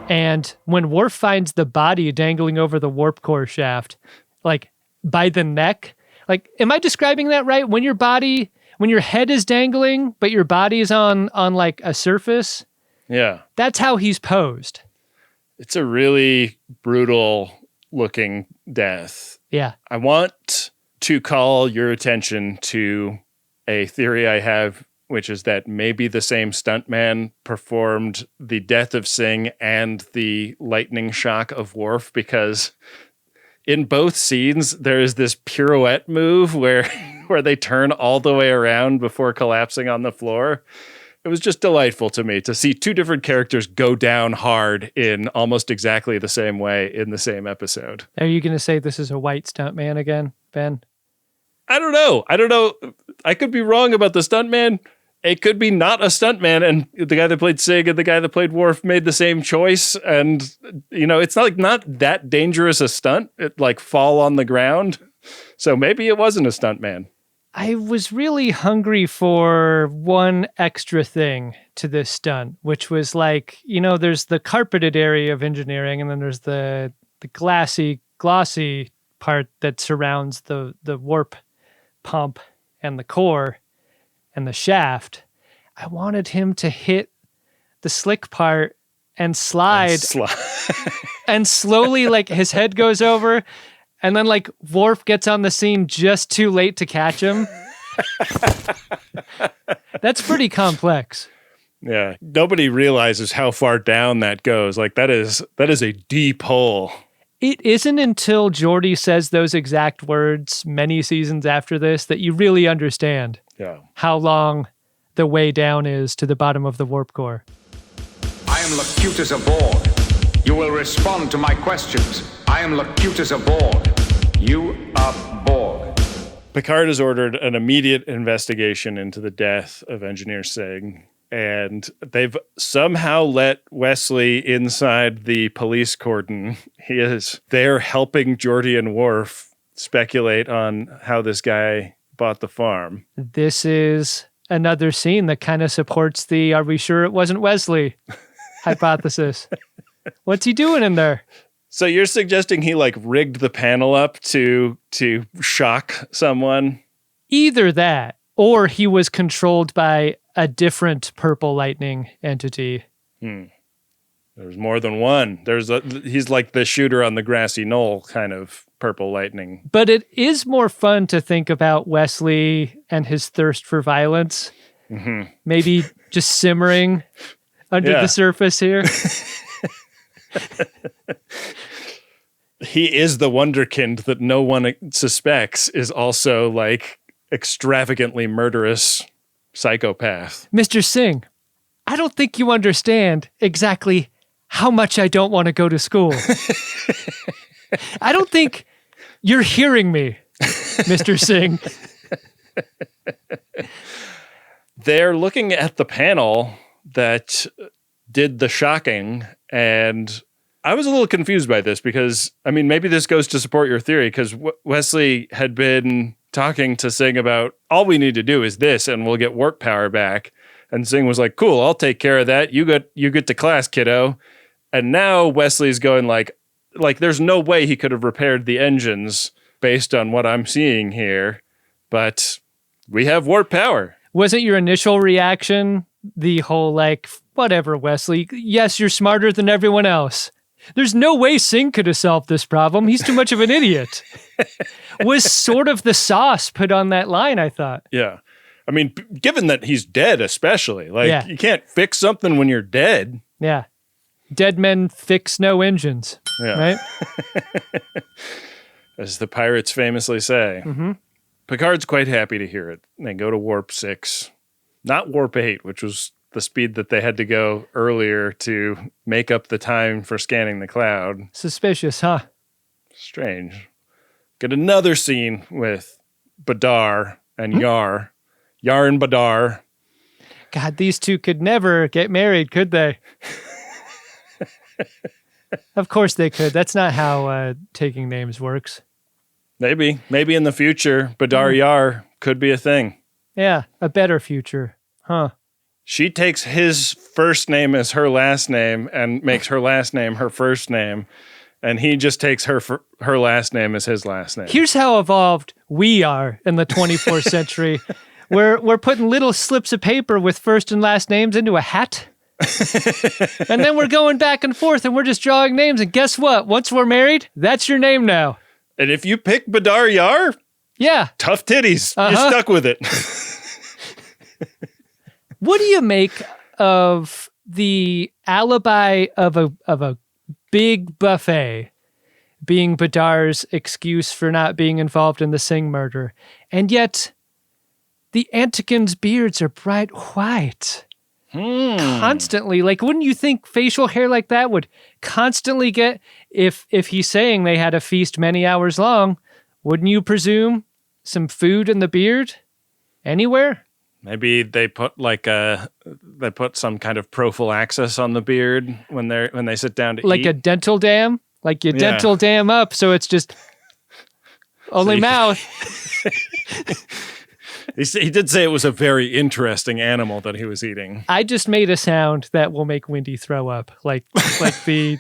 And when Worf finds the body dangling over the warp core shaft, like by the neck, like, am I describing that right? When your head is dangling, but your body is on like a surface? Yeah. That's how he's posed. It's a really brutal looking death. Yeah. I want to call your attention to a theory I have, which is that maybe the same stuntman performed the death of Singh and the lightning shock of Worf, because in both scenes, there is this pirouette move where they turn all the way around before collapsing on the floor. It was just delightful to me to see two different characters go down hard in almost exactly the same way in the same episode. Are you going to say this is a white stuntman again, Ben? I don't know. I could be wrong about the stuntman. It could be not a stuntman, and the guy that played Sig and the guy that played Worf made the same choice. And, it's not that dangerous a stunt. It like fall on the ground. So maybe it wasn't a stuntman. I was really hungry for one extra thing to this stunt, which was like, there's the carpeted area of engineering, and then there's the glossy part that surrounds the warp pump and the core and the shaft. I wanted him to hit the slick part and slide. And slowly, like, his head goes over, and then, like, Worf gets on the scene just too late to catch him. That's pretty complex. Yeah. Nobody realizes how far down that goes. Like, that is a deep hole. It isn't until Geordi says those exact words many seasons after this that you really understand how long the way down is to the bottom of the warp core. I am Locutus aboard. You will respond to my questions. I am Locutus aboard. You are Borg. Picard has ordered an immediate investigation into the death of Engineer Singh, and they've somehow let Wesley inside the police cordon. He is there helping Geordi and Worf speculate on how this guy bought the farm. This is another scene that kind of supports the "are we sure it wasn't Wesley" hypothesis. What's he doing in there? So you're suggesting he like rigged the panel up to shock someone? Either that, or he was controlled by a different purple lightning entity. There's more than one. He's like the shooter on the grassy knoll kind of purple lightning. But it is more fun to think about Wesley and his thirst for violence. Mm-hmm. Maybe just simmering under the surface here. He is the wonderkind that no one suspects is also like extravagantly murderous psychopath. Mr. Singh, I don't think you understand exactly how much I don't want to go to school. I don't think you're hearing me, Mr. Singh. They're looking at the panel that did the shocking, and I was a little confused by this because, I mean, maybe this goes to support your theory, because Wesley had been talking to Singh about, all we need to do is this and we'll get warp power back. And Singh was like, cool, I'll take care of that. You get to class, kiddo. And now Wesley's going like there's no way he could have repaired the engines based on what I'm seeing here, but we have warp power. Wasn't your initial reaction the whole like, whatever, Wesley, yes, you're smarter than everyone else. There's no way Singh could have solved this problem. He's too much of an idiot. Was sort of the sauce put on that line, I thought. Yeah. I mean, given that he's dead, especially, like, you can't fix something when you're dead. Yeah. Dead men fix no engines. Yeah. Right? As the pirates famously say. Mm-hmm. Picard's quite happy to hear it. They go to Warp 6. Not Warp 8, which was the speed that they had to go earlier to make up the time for scanning the cloud. Suspicious, huh? Strange. Get another scene with Badar and Yar. Yar and Badar. God, these two could never get married, could they? Of course they could. That's not how taking names works. Maybe in the future, Badar Yar could be a thing. Yeah, a better future. Huh. She takes his first name as her last name and makes her last name her first name. And he just takes her last name as his last name. Here's how evolved we are in the 24th century. We're putting little slips of paper with first and last names into a hat. And then we're going back and forth and we're just drawing names. And guess what? Once we're married, that's your name now. And if you pick Badar Yar, yeah, tough titties. You're stuck with it. What do you make of the alibi of a big buffet being Badar's excuse for not being involved in the Singh murder? And yet, the Antikin's beards are bright white. Constantly. Like, wouldn't you think facial hair like that would constantly get, if he's saying they had a feast many hours long, wouldn't you presume some food in the beard anywhere? Maybe they put some kind of prophylaxis on the beard when they sit down to eat. Like a dental dam? Like you dental dam up, so it's just only mouth. He did say it was a very interesting animal that he was eating. I just made a sound that will make Wynde throw up. Like the...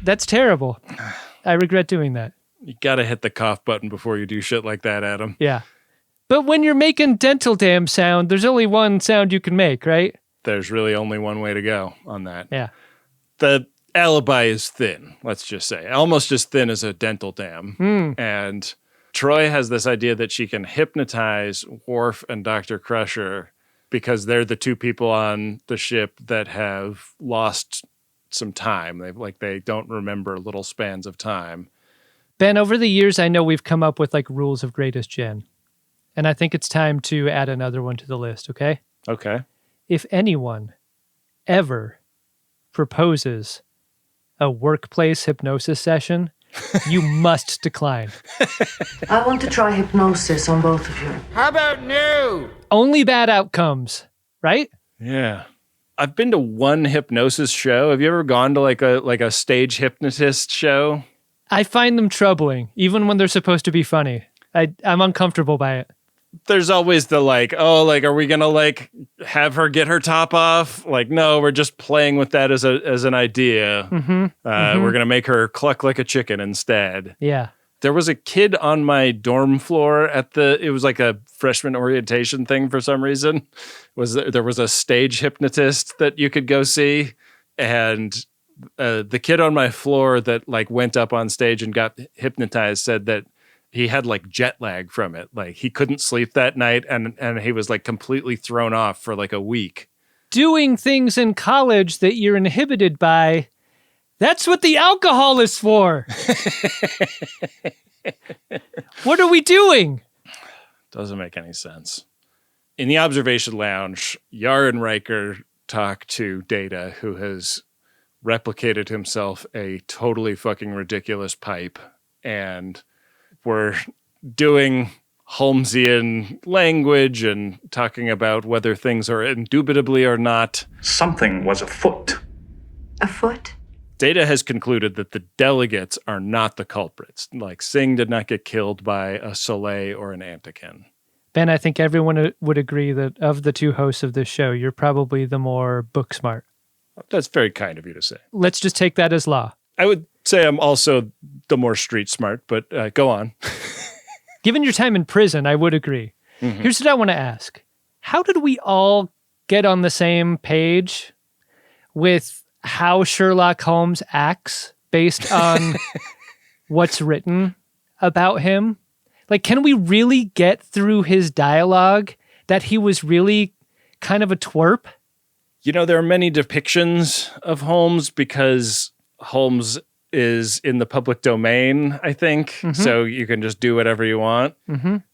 That's terrible. I regret doing that. You gotta hit the cough button before you do shit like that, Adam. Yeah. But when you're making dental dam sound, there's only one sound you can make, right? There's really only one way to go on that. Yeah. The alibi is thin, let's just say. Almost as thin as a dental dam. And Troy has this idea that she can hypnotize Worf and Dr. Crusher because they're the two people on the ship that have lost some time. They don't remember little spans of time. Ben, over the years, I know we've come up with like rules of greatest gen. And I think it's time to add another one to the list, okay? Okay. If anyone ever proposes a workplace hypnosis session, you must decline. I want to try hypnosis on both of you. How about no? Only bad outcomes, right? Yeah. I've been to one hypnosis show. Have you ever gone to like a stage hypnotist show? I find them troubling, even when they're supposed to be funny. I'm uncomfortable by it. There's always the are we gonna have her get her top off? Like, no, we're just playing with that as an idea. We're gonna make her cluck like a chicken instead. Yeah. There was a kid on my dorm floor it was like a freshman orientation thing for some reason. There was a stage hypnotist that you could go see, and the kid on my floor that went up on stage and got hypnotized said that he had jet lag from it. He couldn't sleep that night and he was completely thrown off for a week. Doing things in college that you're inhibited by, that's what the alcohol is for. What are we doing? Doesn't make any sense. In the observation lounge, Yar and Riker talk to Data, who has replicated himself a totally fucking ridiculous pipe, and we're doing Holmesian language and talking about whether things are indubitably or not. Something was afoot. Afoot? Data has concluded that the delegates are not the culprits. Singh did not get killed by a Soleil or an Antikin. Ben, I think everyone would agree that of the two hosts of this show, you're probably the more book smart. That's very kind of you to say. Let's just take that as law. I would say I'm also the more street smart, but go on. Given your time in prison, I would agree. Mm-hmm. Here's what I want to ask. How did we all get on the same page with how Sherlock Holmes acts based on what's written about him? Can we really get through his dialogue that he was really kind of a twerp? There are many depictions of Holmes because Holmes is in the public domain, I think. So you can just do whatever you want.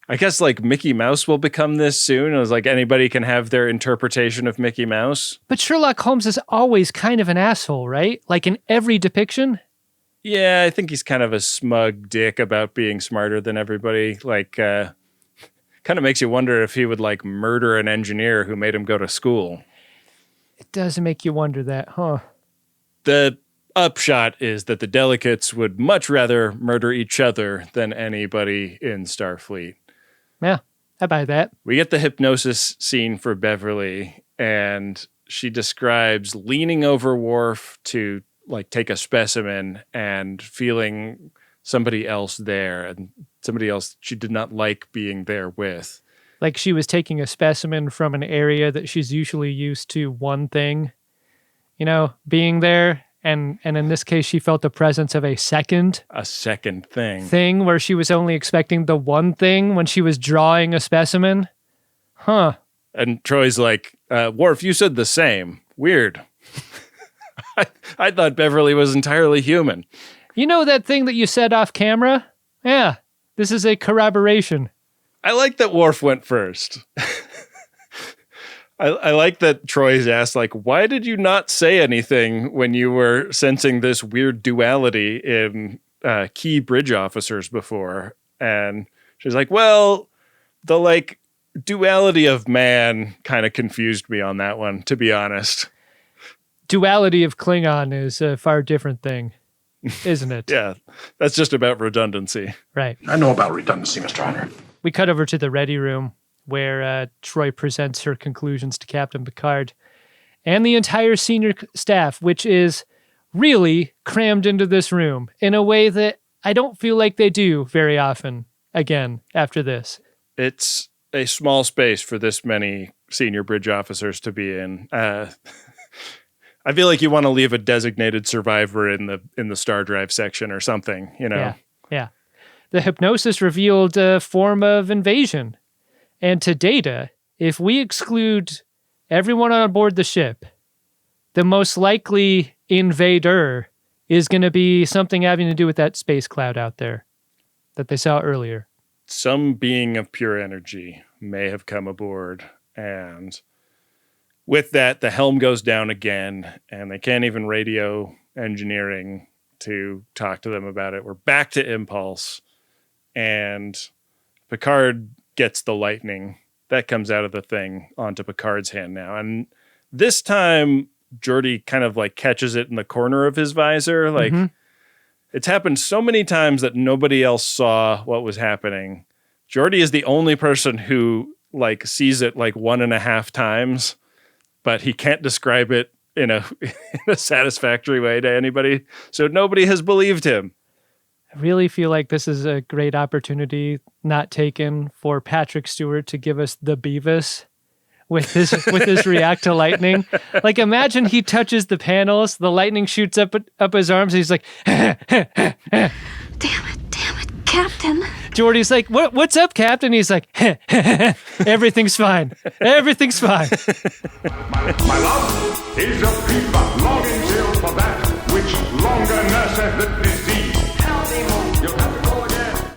I guess like Mickey Mouse will become this soon. It was like anybody can have their interpretation of Mickey Mouse. But Sherlock Holmes is always kind of an asshole, right? Like in every depiction. Yeah, I think he's kind of a smug dick about being smarter than everybody. Like, kind of makes you wonder if he would like murder an engineer who made him go to school. It does make you wonder that, huh? The upshot is that the delegates would much rather murder each other than anybody in Starfleet. Yeah, I buy that. We get the hypnosis scene for Beverly, and she describes leaning over Worf to like take a specimen and feeling somebody else there, and somebody else she did not like being there with. Like she was taking a specimen from an area that she's usually used to one thing, being there. And in this case, she felt the presence of a second thing where she was only expecting the one thing when she was drawing a specimen. Huh. And Troy's like, Worf, you said the same. Weird. I thought Beverly was entirely human. You know that thing that you said off camera? Yeah, this is a corroboration. I like that Worf went first. I like that Troy's asked, like, why did you not say anything when you were sensing this weird duality in key bridge officers before? And she's like, well, the like duality of man kind of confused me on that one, to be honest. Duality of Klingon is a far different thing, isn't it? Yeah, that's just about redundancy. Right. I know about redundancy, Mr. Hunter. We cut over to the ready room where Troy presents her conclusions to Captain Picard and the entire senior staff, which is really crammed into this room in a way that I don't feel like they do very often again after this. It's a small space for this many senior bridge officers to be in. I feel like you want to leave a designated survivor in the star drive section or something, Yeah. The hypnosis revealed a form of invasion. And to Data, if we exclude everyone on board the ship, the most likely invader is going to be something having to do with that space cloud out there that they saw earlier. Some being of pure energy may have come aboard, and with that, the helm goes down again, and they can't even radio engineering to talk to them about it. We're back to Impulse, and Picard gets the lightning that comes out of the thing onto Picard's hand now. And this time, Geordi kind of like catches it in the corner of his visor. Like, it's happened so many times that nobody else saw what was happening. Geordi is the only person who like sees it like 1.5 times, but he can't describe it in a satisfactory way to anybody. So nobody has believed him. I really feel like this is a great opportunity not taken for Patrick Stewart to give us the Beavis with his react to lightning. Like, imagine he touches the panels, the lightning shoots up his arms, and he's like, Damn it, Captain. Geordi's like, what's up, Captain? He's like, everything's fine. Everything's fine. My love is a fever longing still for that which longer nurseth the disease.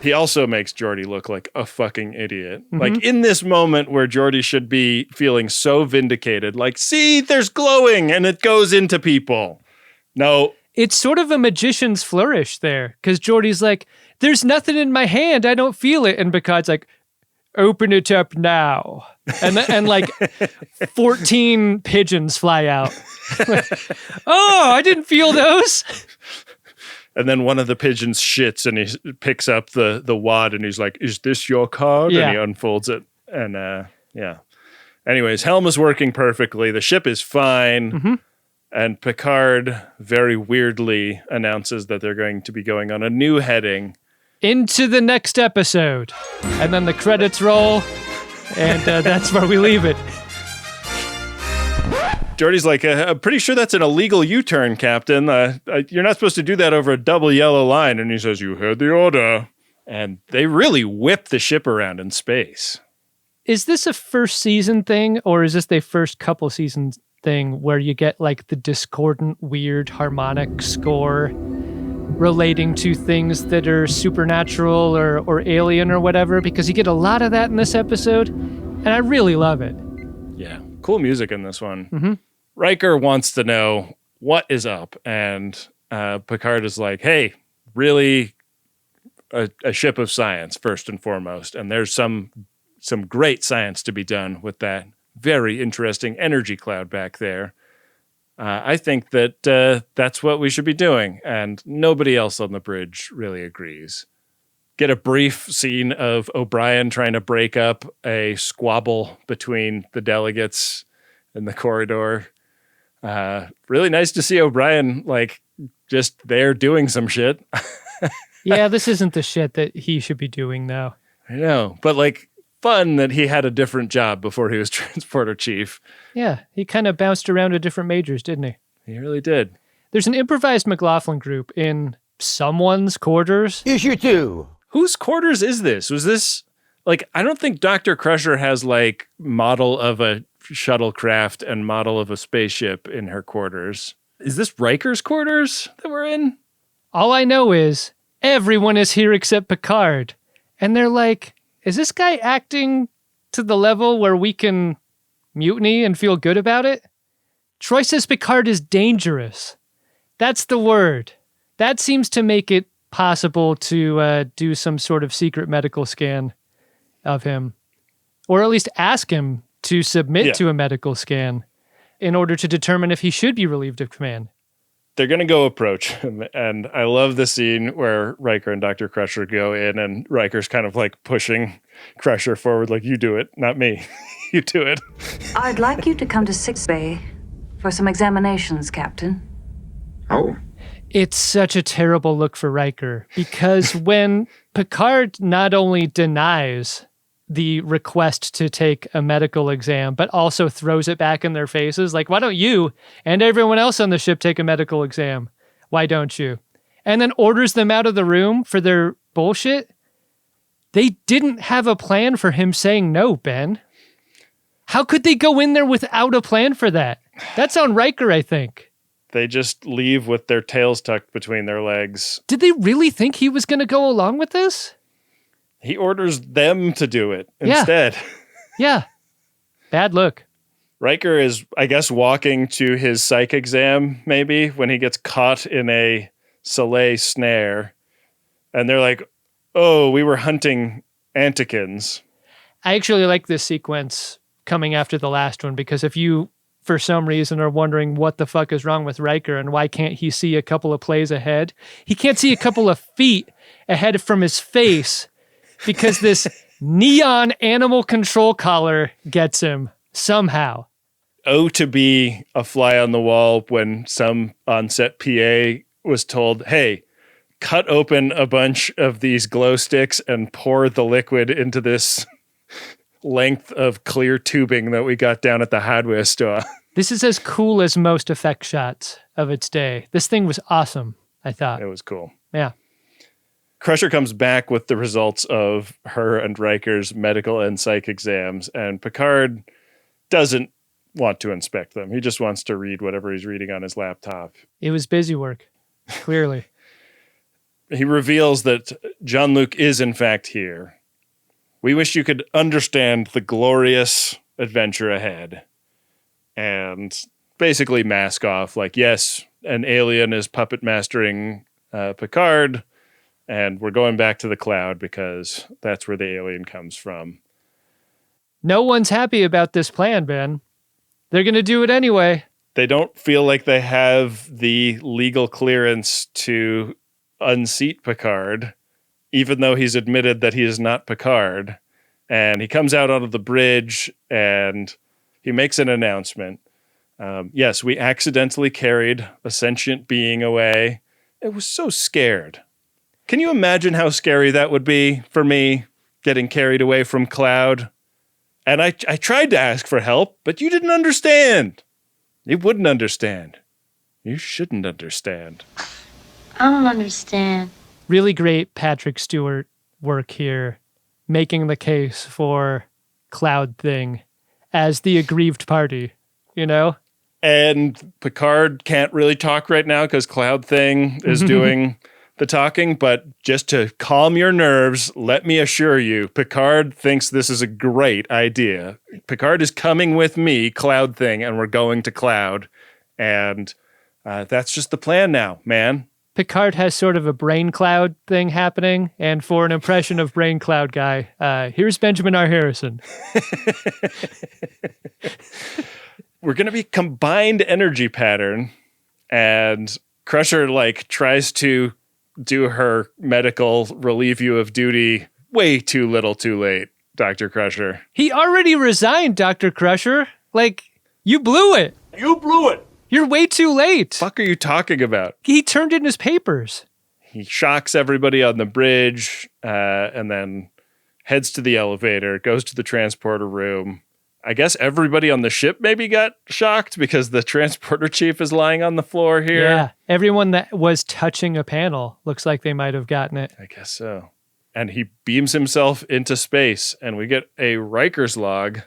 He also makes Geordi look like a fucking idiot. Like in this moment where Geordi should be feeling so vindicated, like, see, there's glowing and it goes into people. No. It's sort of a magician's flourish there, because Geordi's like, there's nothing in my hand, I don't feel it. And Picard's like, open it up now. And like 14 pigeons fly out. Oh, I didn't feel those. And then one of the pigeons shits and he picks up the wad and he's like, is this your card? Yeah. And he unfolds it. And yeah. Anyways, helm is working perfectly. The ship is fine. And Picard very weirdly announces that they're going to be going on a new heading. Into the next episode. And then the credits roll. And that's where we leave it. Geordi's like, I'm pretty sure that's an illegal U-turn, Captain. You're not supposed to do that over a double yellow line. And he says, you heard the order. And they really whip the ship around in space. Is this a first season thing, or is this the first couple seasons thing where you get like the discordant, weird harmonic score relating to things that are supernatural or alien or whatever, because you get a lot of that in this episode, and I really love it. Yeah, cool music in this one. Mm-hmm. Riker wants to know what is up, and Picard is like, hey, really a ship of science, first and foremost, and there's some great science to be done with that very interesting energy cloud back there. I think that that's what we should be doing, and nobody else on the bridge really agrees. Get a brief scene of O'Brien trying to break up a squabble between the delegates in the corridor. Really nice to see O'Brien, like, just there doing some shit. Yeah, this isn't the shit that he should be doing, though. I know, but, like, fun that he had a different job before he was transporter chief. Yeah, he kind of bounced around to different majors, didn't he? He really did. There's an improvised McLaughlin group in someone's quarters. Issue 2. Whose quarters is this? Was this, like, I don't think Dr. Crusher has, like, model of a shuttlecraft and model of a spaceship in her quarters. Is this Riker's quarters that we're in? All I know is everyone is here except Picard. And they're like, is this guy acting to the level where we can mutiny and feel good about it? Troy says Picard is dangerous. That's the word. That seems to make it possible to do some sort of secret medical scan of him. Or at least ask him to submit to a medical scan in order to determine if he should be relieved of command. They're going to go approach him, and I love the scene where Riker and Dr. Crusher go in, and Riker's kind of like pushing Crusher forward, like, you do it, not me. You do it. I'd like you to come to Sick Bay for some examinations, Captain. Oh. It's such a terrible look for Riker, because when Picard not only denies the request to take a medical exam, but also throws it back in their faces, like, why don't you and everyone else on the ship take a medical exam? Why don't you? And then orders them out of the room for their bullshit. They didn't have a plan for him saying no, Ben. How could they go in there without a plan for that? That's on Riker, I think. They just leave with their tails tucked between their legs. Did they really think he was going to go along with this? He orders them to do it instead. Yeah. Bad look. Riker is, I guess, walking to his psych exam, maybe, when he gets caught in a Soleil snare. And they're like, oh, we were hunting Antikins. I actually like this sequence coming after the last one, because if you, for some reason, are wondering what the fuck is wrong with Riker and why can't he see a couple of plays ahead, he can't see a couple of feet ahead from his face because this neon animal control collar gets him somehow. Oh, to be a fly on the wall when some on-set PA was told, hey, cut open a bunch of these glow sticks and pour the liquid into this length of clear tubing that we got down at the hardware store. This is as cool as most effect shots of its day. This thing was awesome, I thought. It was cool. Yeah. Crusher comes back with the results of her and Riker's medical and psych exams, and Picard doesn't want to inspect them. He just wants to read whatever he's reading on his laptop. It was busy work, clearly. He reveals that Jean-Luc is in fact here. We wish you could understand the glorious adventure ahead. And basically mask off, like, yes, an alien is puppet mastering Picard, and we're going back to the cloud because that's where the alien comes from. No one's happy about this plan, Ben. They're going to do it anyway. They don't feel like they have the legal clearance to unseat Picard, even though he's admitted that he is not Picard. And he comes out onto the bridge and he makes an announcement. Yes, we accidentally carried a sentient being away. It was so scared. Can you imagine how scary that would be for me, getting carried away from Cloud? And I tried to ask for help, but you didn't understand. You wouldn't understand. You shouldn't understand. I don't understand. Really great Patrick Stewart work here, making the case for Cloud Thing as the aggrieved party, you know? And Picard can't really talk right now because Cloud Thing is doing the talking, but just to calm your nerves, let me assure you, Picard thinks this is a great idea. Picard is coming with me, Cloud thing, and we're going to Cloud. And that's just the plan now, man. Picard has sort of a brain cloud thing happening. And for an impression of brain cloud guy, here's Benjamin R. Harrison. We're going to be combined energy pattern. And Crusher, tries to do her medical relieve you of duty way too little too late, Dr. Crusher. He already resigned, Dr. Crusher. You blew it. You blew it. You're way too late. Fuck are you talking about? He turned in his papers. He shocks everybody on the bridge and then heads to the elevator, goes to the transporter room. I guess everybody on the ship maybe got shocked because the transporter chief is lying on the floor here. Yeah, everyone that was touching a panel looks like they might have gotten it. I guess so. And he beams himself into space, and we get a Riker's log.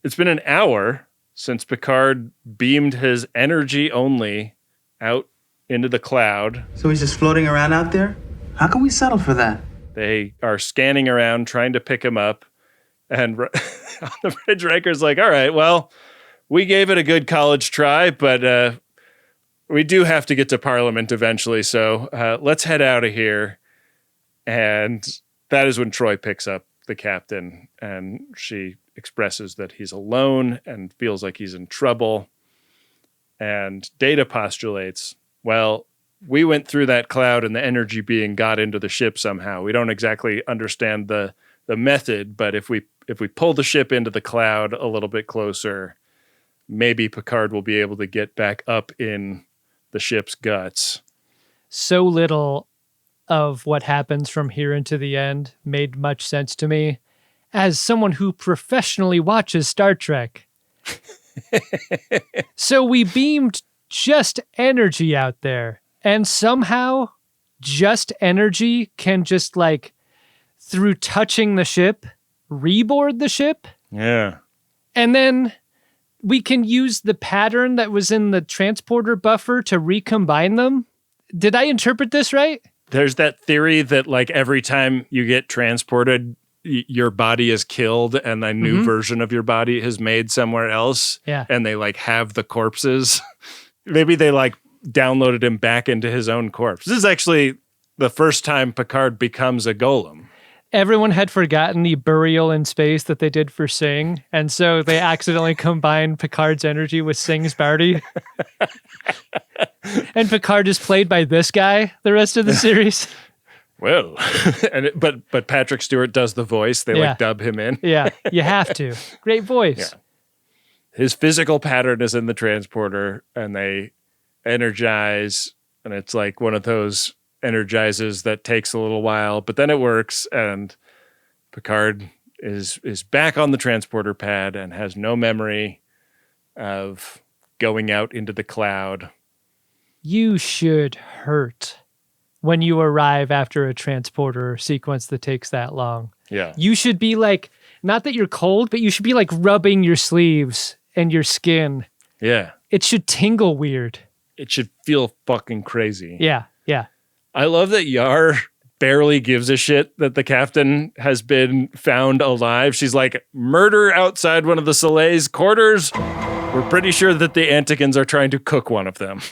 It's been an hour since Picard beamed his energy only out into the Cloud. So he's just floating around out there? How can we settle for that? They are scanning around, trying to pick him up. And on the bridge, Riker's like, all right, well, we gave it a good college try, but we do have to get to Parliament eventually, so let's head out of here. And that is when Troy picks up the captain, and she expresses that he's alone and feels like he's in trouble. And Data postulates, well, we went through that cloud and the energy being got into the ship somehow. We don't exactly understand the method, but if we pull the ship into the Cloud a little bit closer, maybe Picard will be able to get back up in the ship's guts. So little of what happens from here into the end made much sense to me as someone who professionally watches Star Trek. So we beamed just energy out there, and somehow just energy can just through touching the ship, reboard the ship. Yeah. And then we can use the pattern that was in the transporter buffer to recombine them. Did I interpret this right? There's that theory that every time you get transported, your body is killed and a new version of your body is made somewhere else. Yeah. And they have the corpses. Maybe they downloaded him back into his own corpse. This is actually the first time Picard becomes a golem. Everyone had forgotten the burial in space that they did for Singh, and so they accidentally combined Picard's energy with Singh's body. And Picard is played by this guy the rest of the series. Well, but Patrick Stewart does the voice. They dub him in. Yeah, you have to. Great voice. Yeah. His physical pattern is in the transporter, and they energize, and it's one of those energizes that takes a little while, but then it works, and Picard is back on the transporter pad and has no memory of going out into the Cloud. You should hurt when you arrive after a transporter sequence that takes that long. Yeah. You should be not that you're cold, but you should be rubbing your sleeves and your skin. Yeah. It should tingle weird. It should feel fucking crazy. Yeah, yeah. I love that Yar barely gives a shit that the captain has been found alive. She's like, murder outside one of the Soleil's quarters. We're pretty sure that the Antikins are trying to cook one of them.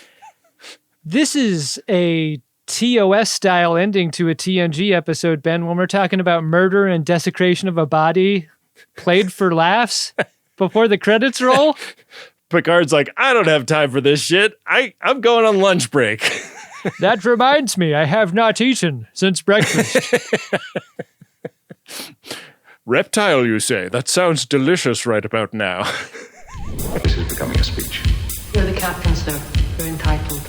This is a TOS-style ending to a TNG episode, Ben, when we're talking about murder and desecration of a body played for laughs before the credits roll. Picard's like, I don't have time for this shit. I'm going on lunch break. That reminds me, I have not eaten since breakfast. Reptile, you say? That sounds delicious right about now. This is becoming a speech. You're the captain, sir. You're entitled.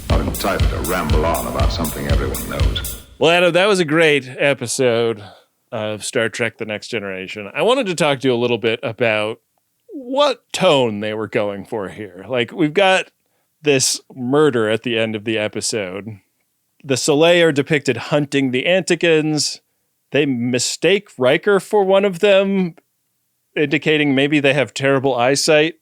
Not entitled to ramble on about something everyone knows. Well, Adam, that was a great episode of Star Trek The Next Generation. I wanted to talk to you a little bit about what tone they were going for here. We've got this murder at the end of the episode. The Soleil are depicted hunting the Antikins. They mistake Riker for one of them, indicating maybe they have terrible eyesight.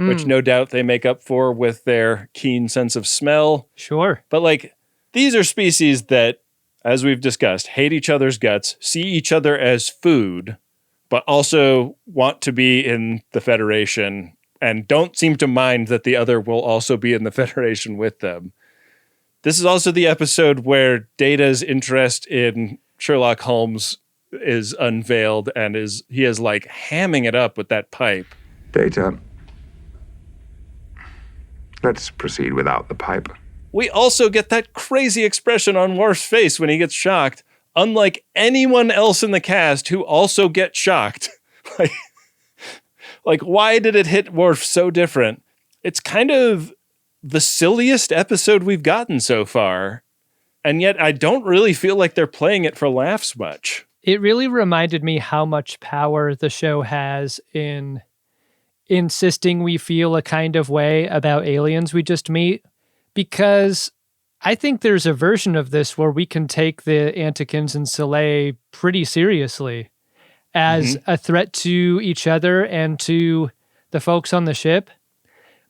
which no doubt they make up for with their keen sense of smell. Sure. But like, these are species that, as we've discussed, hate each other's guts, see each other as food, but also want to be in the Federation and don't seem to mind that the other will also be in the Federation with them. This is also the episode where Data's interest in Sherlock Holmes is unveiled and he is like hamming it up with that pipe. Data, let's proceed without the pipe. We also get that crazy expression on Worf's face when he gets shocked, unlike anyone else in the cast who also gets shocked. Like, why did it hit Worf so different? It's kind of the silliest episode we've gotten so far, and yet I don't really feel like they're playing it for laughs much. It really reminded me how much power the show has in insisting we feel a kind of way about aliens we just meet, because I think there's a version of this where we can take the Antikins and Soleil pretty seriously as a threat to each other and to the folks on the ship.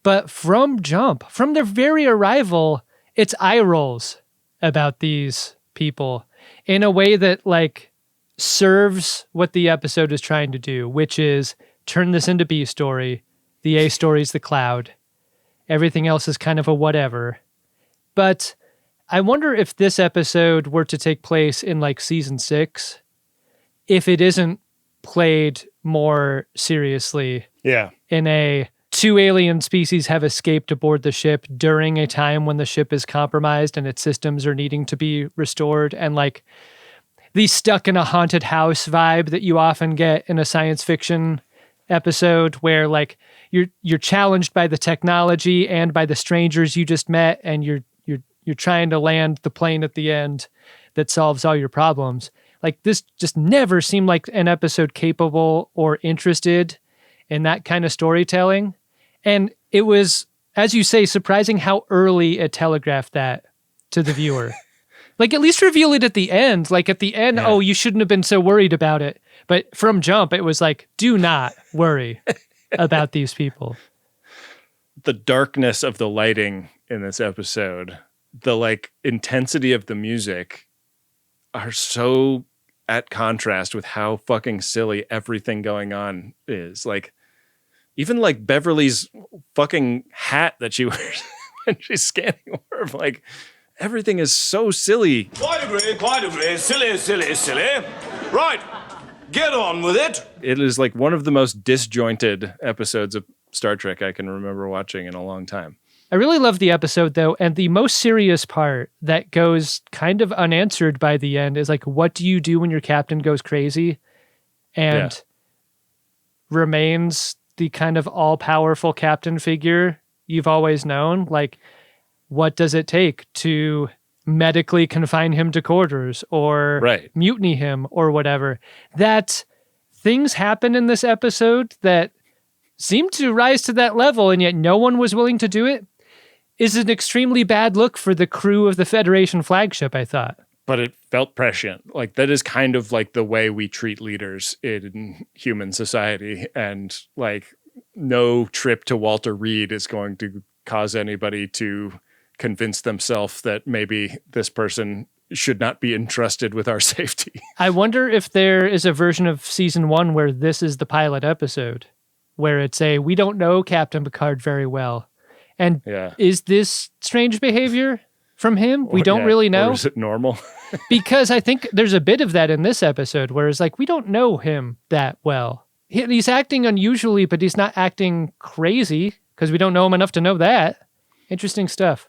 But from jump, from their very arrival, it's eye rolls about these people in a way that like serves what the episode is trying to do, which is turn this into B story. The A story's the cloud. Everything else is kind of a whatever. But I wonder if this episode were to take place in like season 6, if it isn't played more seriously. Yeah. In a 2 alien species have escaped aboard the ship during a time when the ship is compromised and its systems are needing to be restored, and like the stuck in a haunted house vibe that you often get in a science fiction episode where like you're challenged by the technology and by the strangers you just met, and you're trying to land the plane at the end that solves all your problems. Like, this just never seemed like an episode capable or interested in that kind of storytelling. And it was, as you say, surprising how early it telegraphed that to the viewer. Like, at least reveal it at the end. Like, at the end, oh, you shouldn't have been so worried about it. But from jump, it was like, do not worry about these people. The darkness of the lighting in this episode, the like intensity of the music are so at contrast with how fucking silly everything going on is. Like, even like Beverly's fucking hat that she wears when she's scanning Worf, like everything is so silly. Quite agree. Silly. Right, get on with it. It is like one of the most disjointed episodes of Star Trek I can remember watching in a long time. I really love the episode, though, and the most serious part that goes kind of unanswered by the end is like, what do you do when your captain goes crazy and remains the kind of all-powerful captain figure you've always known? Like, what does it take to medically confine him to quarters or mutiny him or whatever? That things happen in this episode that seem to rise to that level, and yet no one was willing to do it, is an extremely bad look for the crew of the Federation flagship, I thought. But it felt prescient. Like, that is kind of like the way we treat leaders in human society. And like, no trip to Walter Reed is going to cause anybody to convince themselves that maybe this person should not be entrusted with our safety. I wonder if there is a version of season 1 where this is the pilot episode, where it's we don't know Captain Picard very well. And is this strange behavior from him? We don't really know. Or is it normal? Because I think there's a bit of that in this episode where it's like, we don't know him that well. He's acting unusually, but he's not acting crazy because we don't know him enough to know that. Interesting stuff.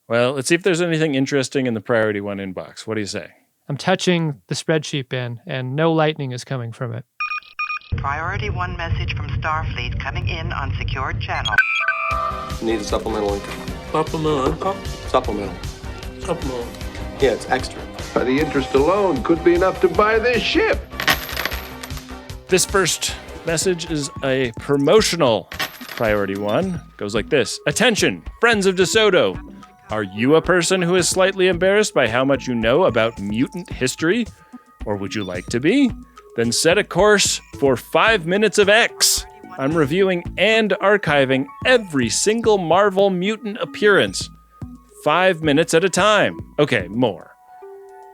Well, let's see if there's anything interesting in the Priority 1 inbox. What do you say? I'm touching the spreadsheet bin, and no lightning is coming from it. Priority 1 message from Starfleet coming in on secured channel. Need a supplemental income. Supplemental income? Supplemental. Yeah, it's extra. By the interest alone could be enough to buy this ship. This first message is a promotional Priority 1. Goes like this. Attention, friends of DeSoto. Are you a person who is slightly embarrassed by how much you know about mutant history? Or would you like to be? Then set a course for 5 minutes of X. I'm reviewing and archiving every single Marvel mutant appearance, 5 minutes at a time. Okay, more.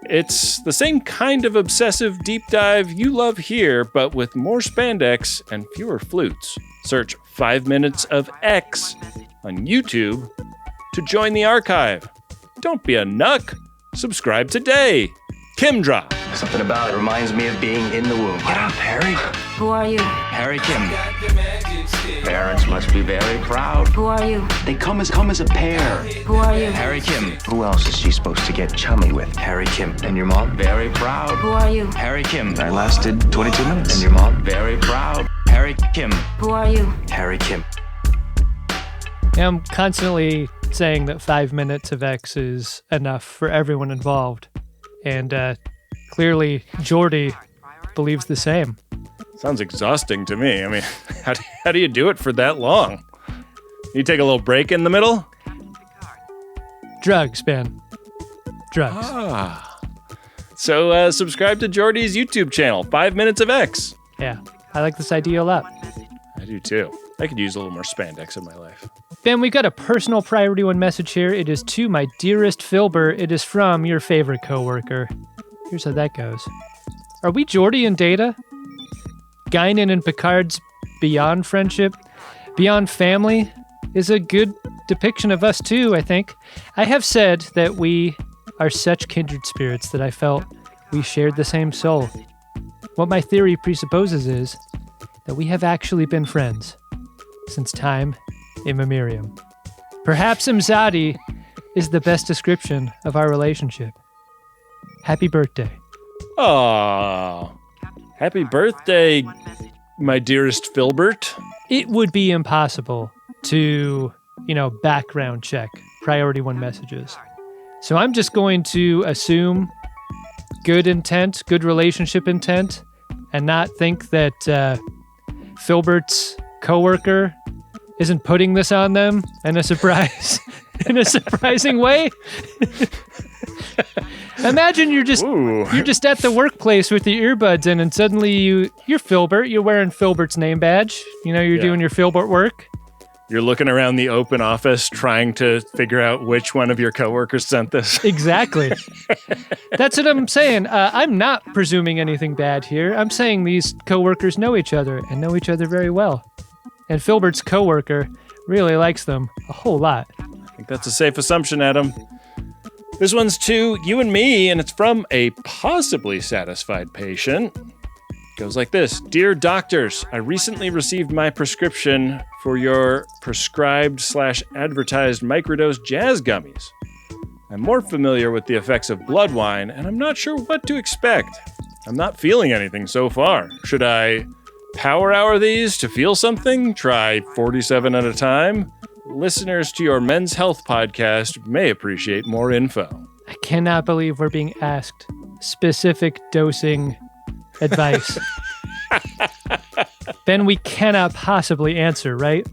It's the same kind of obsessive deep dive you love here, but with more spandex and fewer flutes. Search 5 Minutes of X on YouTube to join the archive. Don't be a nuck. Subscribe today. Kim Drop. Something about it reminds me of being in the womb. Get up, Harry. Who are you? Harry Kim. Parents must be very proud. Who are you? They come as a pair. Who are you? Harry Kim. Who else is she supposed to get chummy with? Harry Kim. And your mom? Very proud. Who are you? Harry Kim. I lasted 22 minutes. And your mom? Very proud. Harry Kim. Who are you? Harry Kim. I'm constantly saying that 5 minutes of X is enough for everyone involved. And clearly, Geordi believes the same. Sounds exhausting to me. I mean, how do you do it for that long? You take a little break in the middle? Drugs, Ben. Drugs. So subscribe to Geordi's YouTube channel, 5 Minutes of X. Yeah, I like this idea a lot. I do too. I could use a little more spandex in my life. Ben, we've got a personal priority one message here. It is to my dearest Filbert. It is from your favorite coworker. Here's how that goes. Are we Geordi and Data? Guinan and Picard's beyond friendship, beyond family, is a good depiction of us too, I think. I have said that we are such kindred spirits that I felt we shared the same soul. What my theory presupposes is that we have actually been friends since time immemorial. Perhaps Imzadi is the best description of our relationship. Happy birthday. Aww. Happy birthday, my dearest Filbert. It would be impossible to, background check priority one messages. So I'm just going to assume good intent, good relationship intent, and not think that Filbert's coworker isn't putting this on them in a surprising way. Imagine you're just at the workplace with your earbuds in, and suddenly you're Filbert. You're wearing Filbert's name badge. You're doing your Filbert work. You're looking around the open office trying to figure out which one of your coworkers sent this. Exactly. That's what I'm saying. I'm not presuming anything bad here. I'm saying these coworkers know each other and know each other very well. And Filbert's coworker really likes them a whole lot. I think that's a safe assumption, Adam. This one's to you and me, and it's from a possibly satisfied patient. It goes like this. Dear doctors, I recently received my prescription for your prescribed/advertised microdose jazz gummies. I'm more familiar with the effects of blood wine, and I'm not sure what to expect. I'm not feeling anything so far. Should I power hour these to feel something? Try 47 at a time? Listeners to your Men's Health podcast may appreciate more info. I cannot believe we're being asked specific dosing advice. Ben, we cannot possibly answer, right?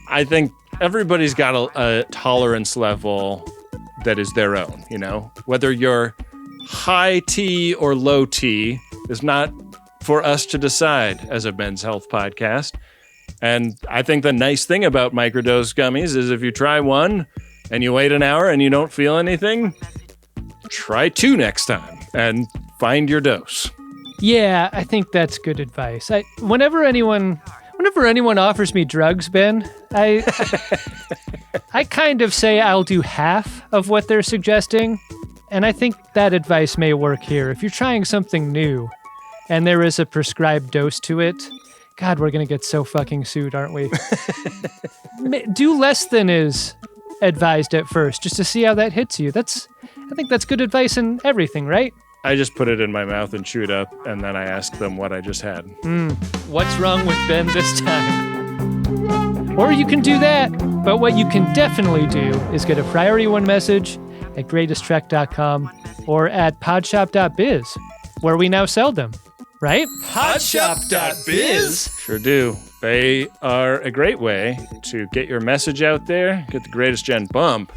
I think everybody's got a tolerance level that is their own, Whether you're high T or low T is not for us to decide as a Men's Health podcast. And I think the nice thing about microdose gummies is if you try one and you wait an hour and you don't feel anything, try 2 next time and find your dose. Yeah, I think that's good advice. Whenever anyone offers me drugs, Ben, I kind of say I'll do half of what they're suggesting. And I think that advice may work here. If you're trying something new and there is a prescribed dose to it, God, we're going to get so fucking sued, aren't we? Do less than is advised at first, just to see how that hits you. I think that's good advice in everything, right? I just put it in my mouth and chew it up, and then I ask them what I just had. What's wrong with Ben this time? Or you can do that, but what you can definitely do is get a priority one message at greatesttrek.com or at podshop.biz, where we now sell them. Right? Podshop.biz? Sure do. They are a great way to get your message out there, get the greatest gen bump,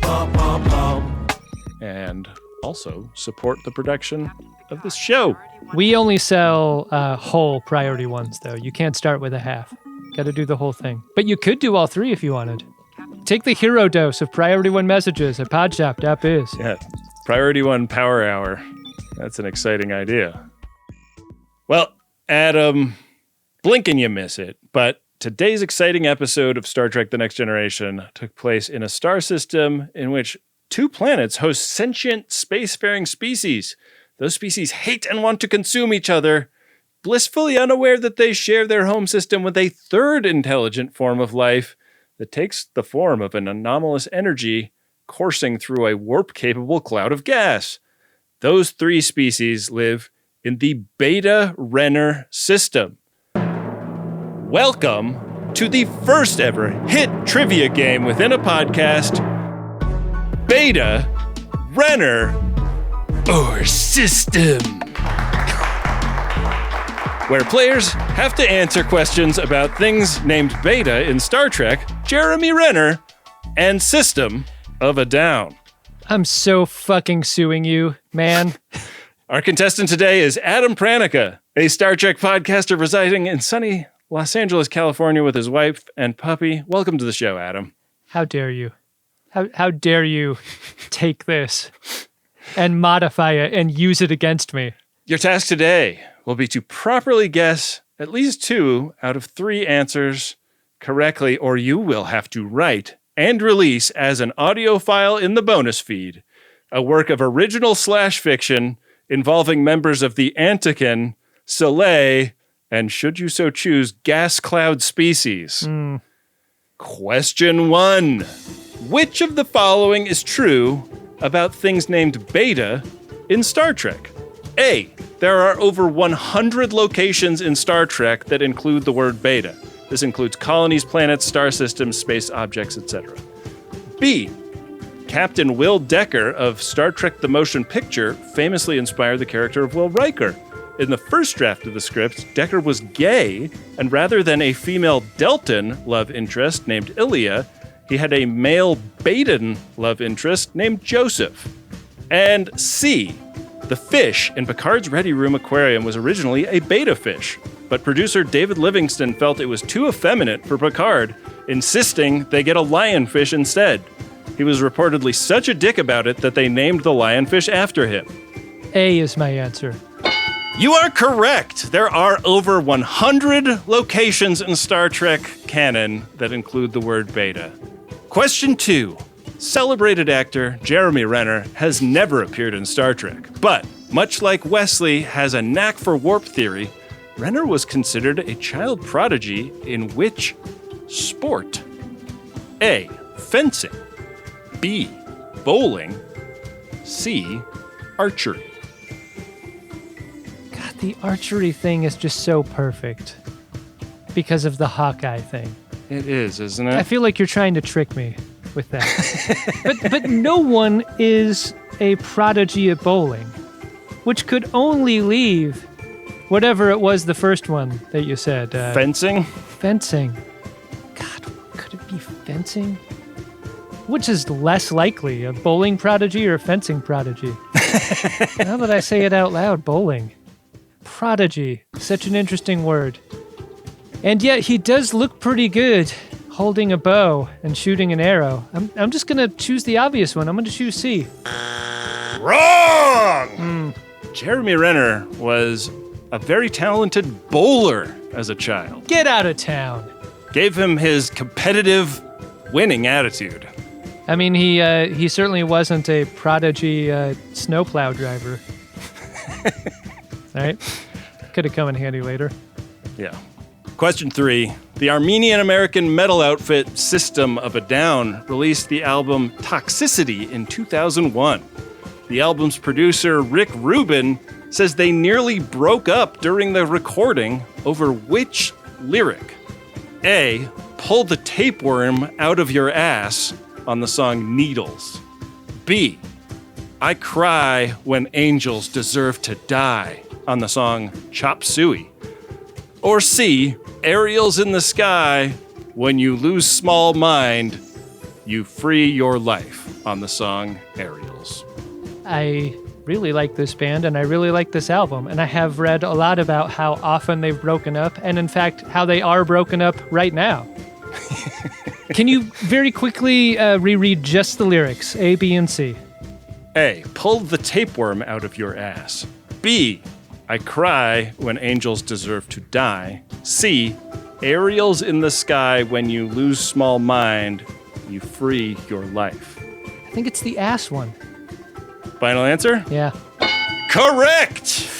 and also support the production of this show. We only sell whole priority ones, though. You can't start with a half. Got to do the whole thing. But you could do all three if you wanted. Take the hero dose of Priority 1 messages at podshop.biz. Yeah, Priority 1 Power Hour. That's an exciting idea. Well, Adam, blink and you miss it, but today's exciting episode of Star Trek The Next Generation took place in a star system in which 2 planets host sentient spacefaring species. Those species hate and want to consume each other, blissfully unaware that they share their home system with a third intelligent form of life that takes the form of an anomalous energy coursing through a warp-capable cloud of gas. Those 3 species live in the Beta Renner system. Welcome to the first ever hit trivia game within a podcast, Beta Renner or System, where players have to answer questions about things named Beta in Star Trek, Jeremy Renner, and System of a Down. I'm so fucking suing you, man. Our contestant today is Adam Pranica, a Star Trek podcaster residing in sunny Los Angeles, California with his wife and puppy. Welcome to the show, Adam. How dare you? How dare you take this and modify it and use it against me? Your task today will be to properly guess at least 2 out of 3 answers correctly, or you will have to write and release as an audio file in the bonus feed a work of original/fiction involving members of the Antican, Soleil, and should you so choose, gas cloud species. Question 1. Which of the following is true about things named Beta in Star Trek? A. There are over 100 locations in Star Trek that include the word Beta. This includes colonies, planets, star systems, space objects, etc. B. Captain Will Decker of Star Trek The Motion Picture famously inspired the character of Will Riker. In the first draft of the script, Decker was gay, and rather than a female Deltan love interest named Ilia, he had a male Baden love interest named Joseph. And C. The fish in Picard's Ready Room aquarium was originally a beta fish, but producer David Livingston felt it was too effeminate for Picard, insisting they get a lionfish instead. He was reportedly such a dick about it that they named the lionfish after him. A is my answer. You are correct. There are over 100 locations in Star Trek canon that include the word Beta. Question 2. Celebrated actor Jeremy Renner has never appeared in Star Trek, but much like Wesley has a knack for warp theory, Renner was considered a child prodigy in which sport? A. Fencing. B. Bowling. C. Archery. God, the archery thing is just so perfect because of the Hawkeye thing. It is, isn't it? I feel like you're trying to trick me with that. but no one is a prodigy at bowling, which could only leave whatever it was the first one that you said. Fencing? Fencing. God, could it be fencing? Which is less likely, a bowling prodigy or a fencing prodigy? Now that I say it out loud, bowling. Prodigy. Such an interesting word. And yet he does look pretty good holding a bow and shooting an arrow. I'm just going to choose the obvious one. I'm going to choose C. Wrong! Jeremy Renner was a very talented bowler as a child. Get out of town. Gave him his competitive winning attitude. I mean, he certainly wasn't a prodigy snowplow driver. All right? Could have come in handy later. Yeah. Question 3. The Armenian-American metal outfit System of a Down released the album Toxicity in 2001. The album's producer, Rick Rubin, says they nearly broke up during the recording over which lyric? A. Pull the tapeworm out of your ass on the song Needles. B. I cry when angels deserve to die on the song Chop Suey. Or C. Aerials in the sky, when you lose small mind, you free your life on the song Aerials. I really like this band and I really like this album. And I have read a lot about how often they've broken up and, in fact, how they are broken up right now. Can you very quickly reread just the lyrics, A, B, and C? A, pull the tapeworm out of your ass. B, I cry when angels deserve to die. C, aerials in the sky when you lose small mind, you free your life. I think it's the ass one. Final answer? Yeah. Correct!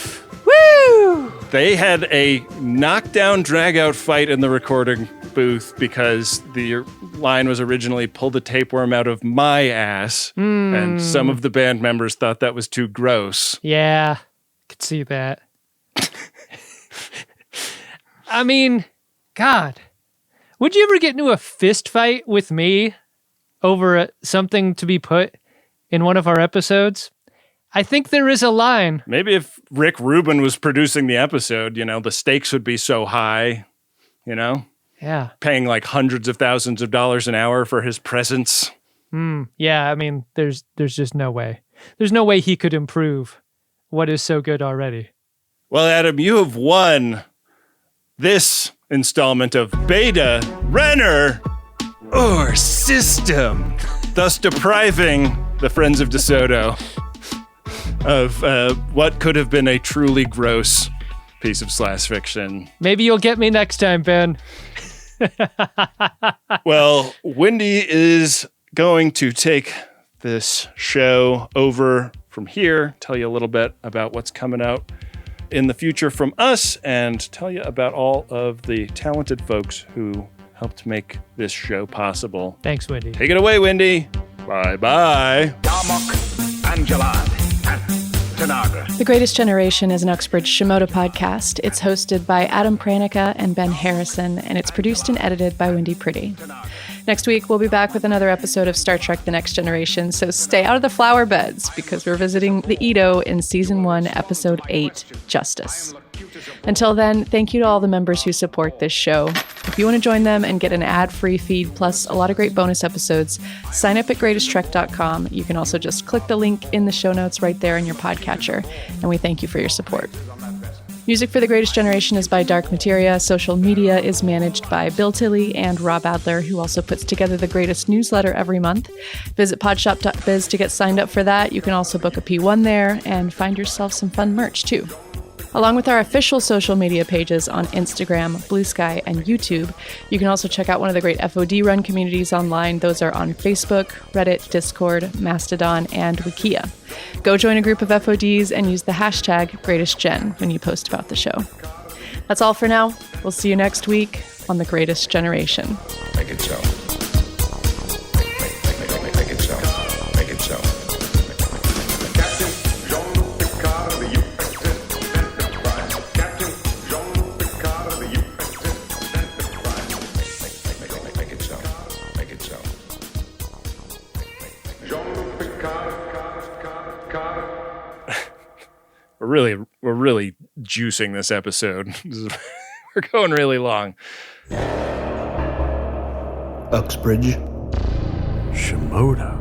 Woo! They had a knockdown, drag-out fight in the recording booth because the line was originally pull the tapeworm out of my ass, and some of the band members thought that was too gross. Yeah, could see that. I mean, God, would you ever get into a fist fight with me over something to be put in one of our episodes? I think there is a line. Maybe if Rick Rubin was producing the episode, the stakes would be so high, Yeah. Paying like hundreds of thousands of dollars an hour for his presence. Yeah, I mean, there's just no way. There's no way he could improve what is so good already. Well, Adam, you have won this installment of Beta Renner or System, thus depriving the Friends of DeSoto of what could have been a truly gross piece of slash fiction. Maybe you'll get me next time, Ben. Well, Wynde is going to take this show over from here, tell you a little bit about what's coming out in the future from us, and tell you about all of the talented folks who helped make this show possible. Thanks, Wynde. Take it away, Wynde. Bye-bye. Darmok, Angelad, and Tanagra. The Greatest Generation is an Uxbridge Shimoda podcast. It's hosted by Adam Pranica and Ben Harrison, and it's produced and edited by Wynde Priddy. Next week, we'll be back with another episode of Star Trek The Next Generation, so stay out of the flower beds, because we're visiting the Edo in Season 1, Episode 8, Justice. Until then, thank you to all the members who support this show. If you want to join them and get an ad-free feed plus a lot of great bonus episodes, sign up at greatesttrek.com. You can also just click the link in the show notes right there in your podcatcher, and we thank you for your support. Music for The Greatest Generation is by Dark Materia. Social media is managed by Bill Tilley and Rob Adler, who also puts together the greatest newsletter every month. Visit podshop.biz to get signed up for that. You can also book a P1 there and find yourself some fun merch, too. Along with our official social media pages on Instagram, Blue Sky, and YouTube, you can also check out one of the great FOD-run communities online. Those are on Facebook, Reddit, Discord, Mastodon, and Wikia. Go join a group of FODs and use the hashtag GreatestGen when you post about the show. That's all for now. We'll see you next week on The Greatest Generation. Make it so. Make it so. Make it so. We're really juicing this episode. We're going really long. Uxbridge. Shimoda.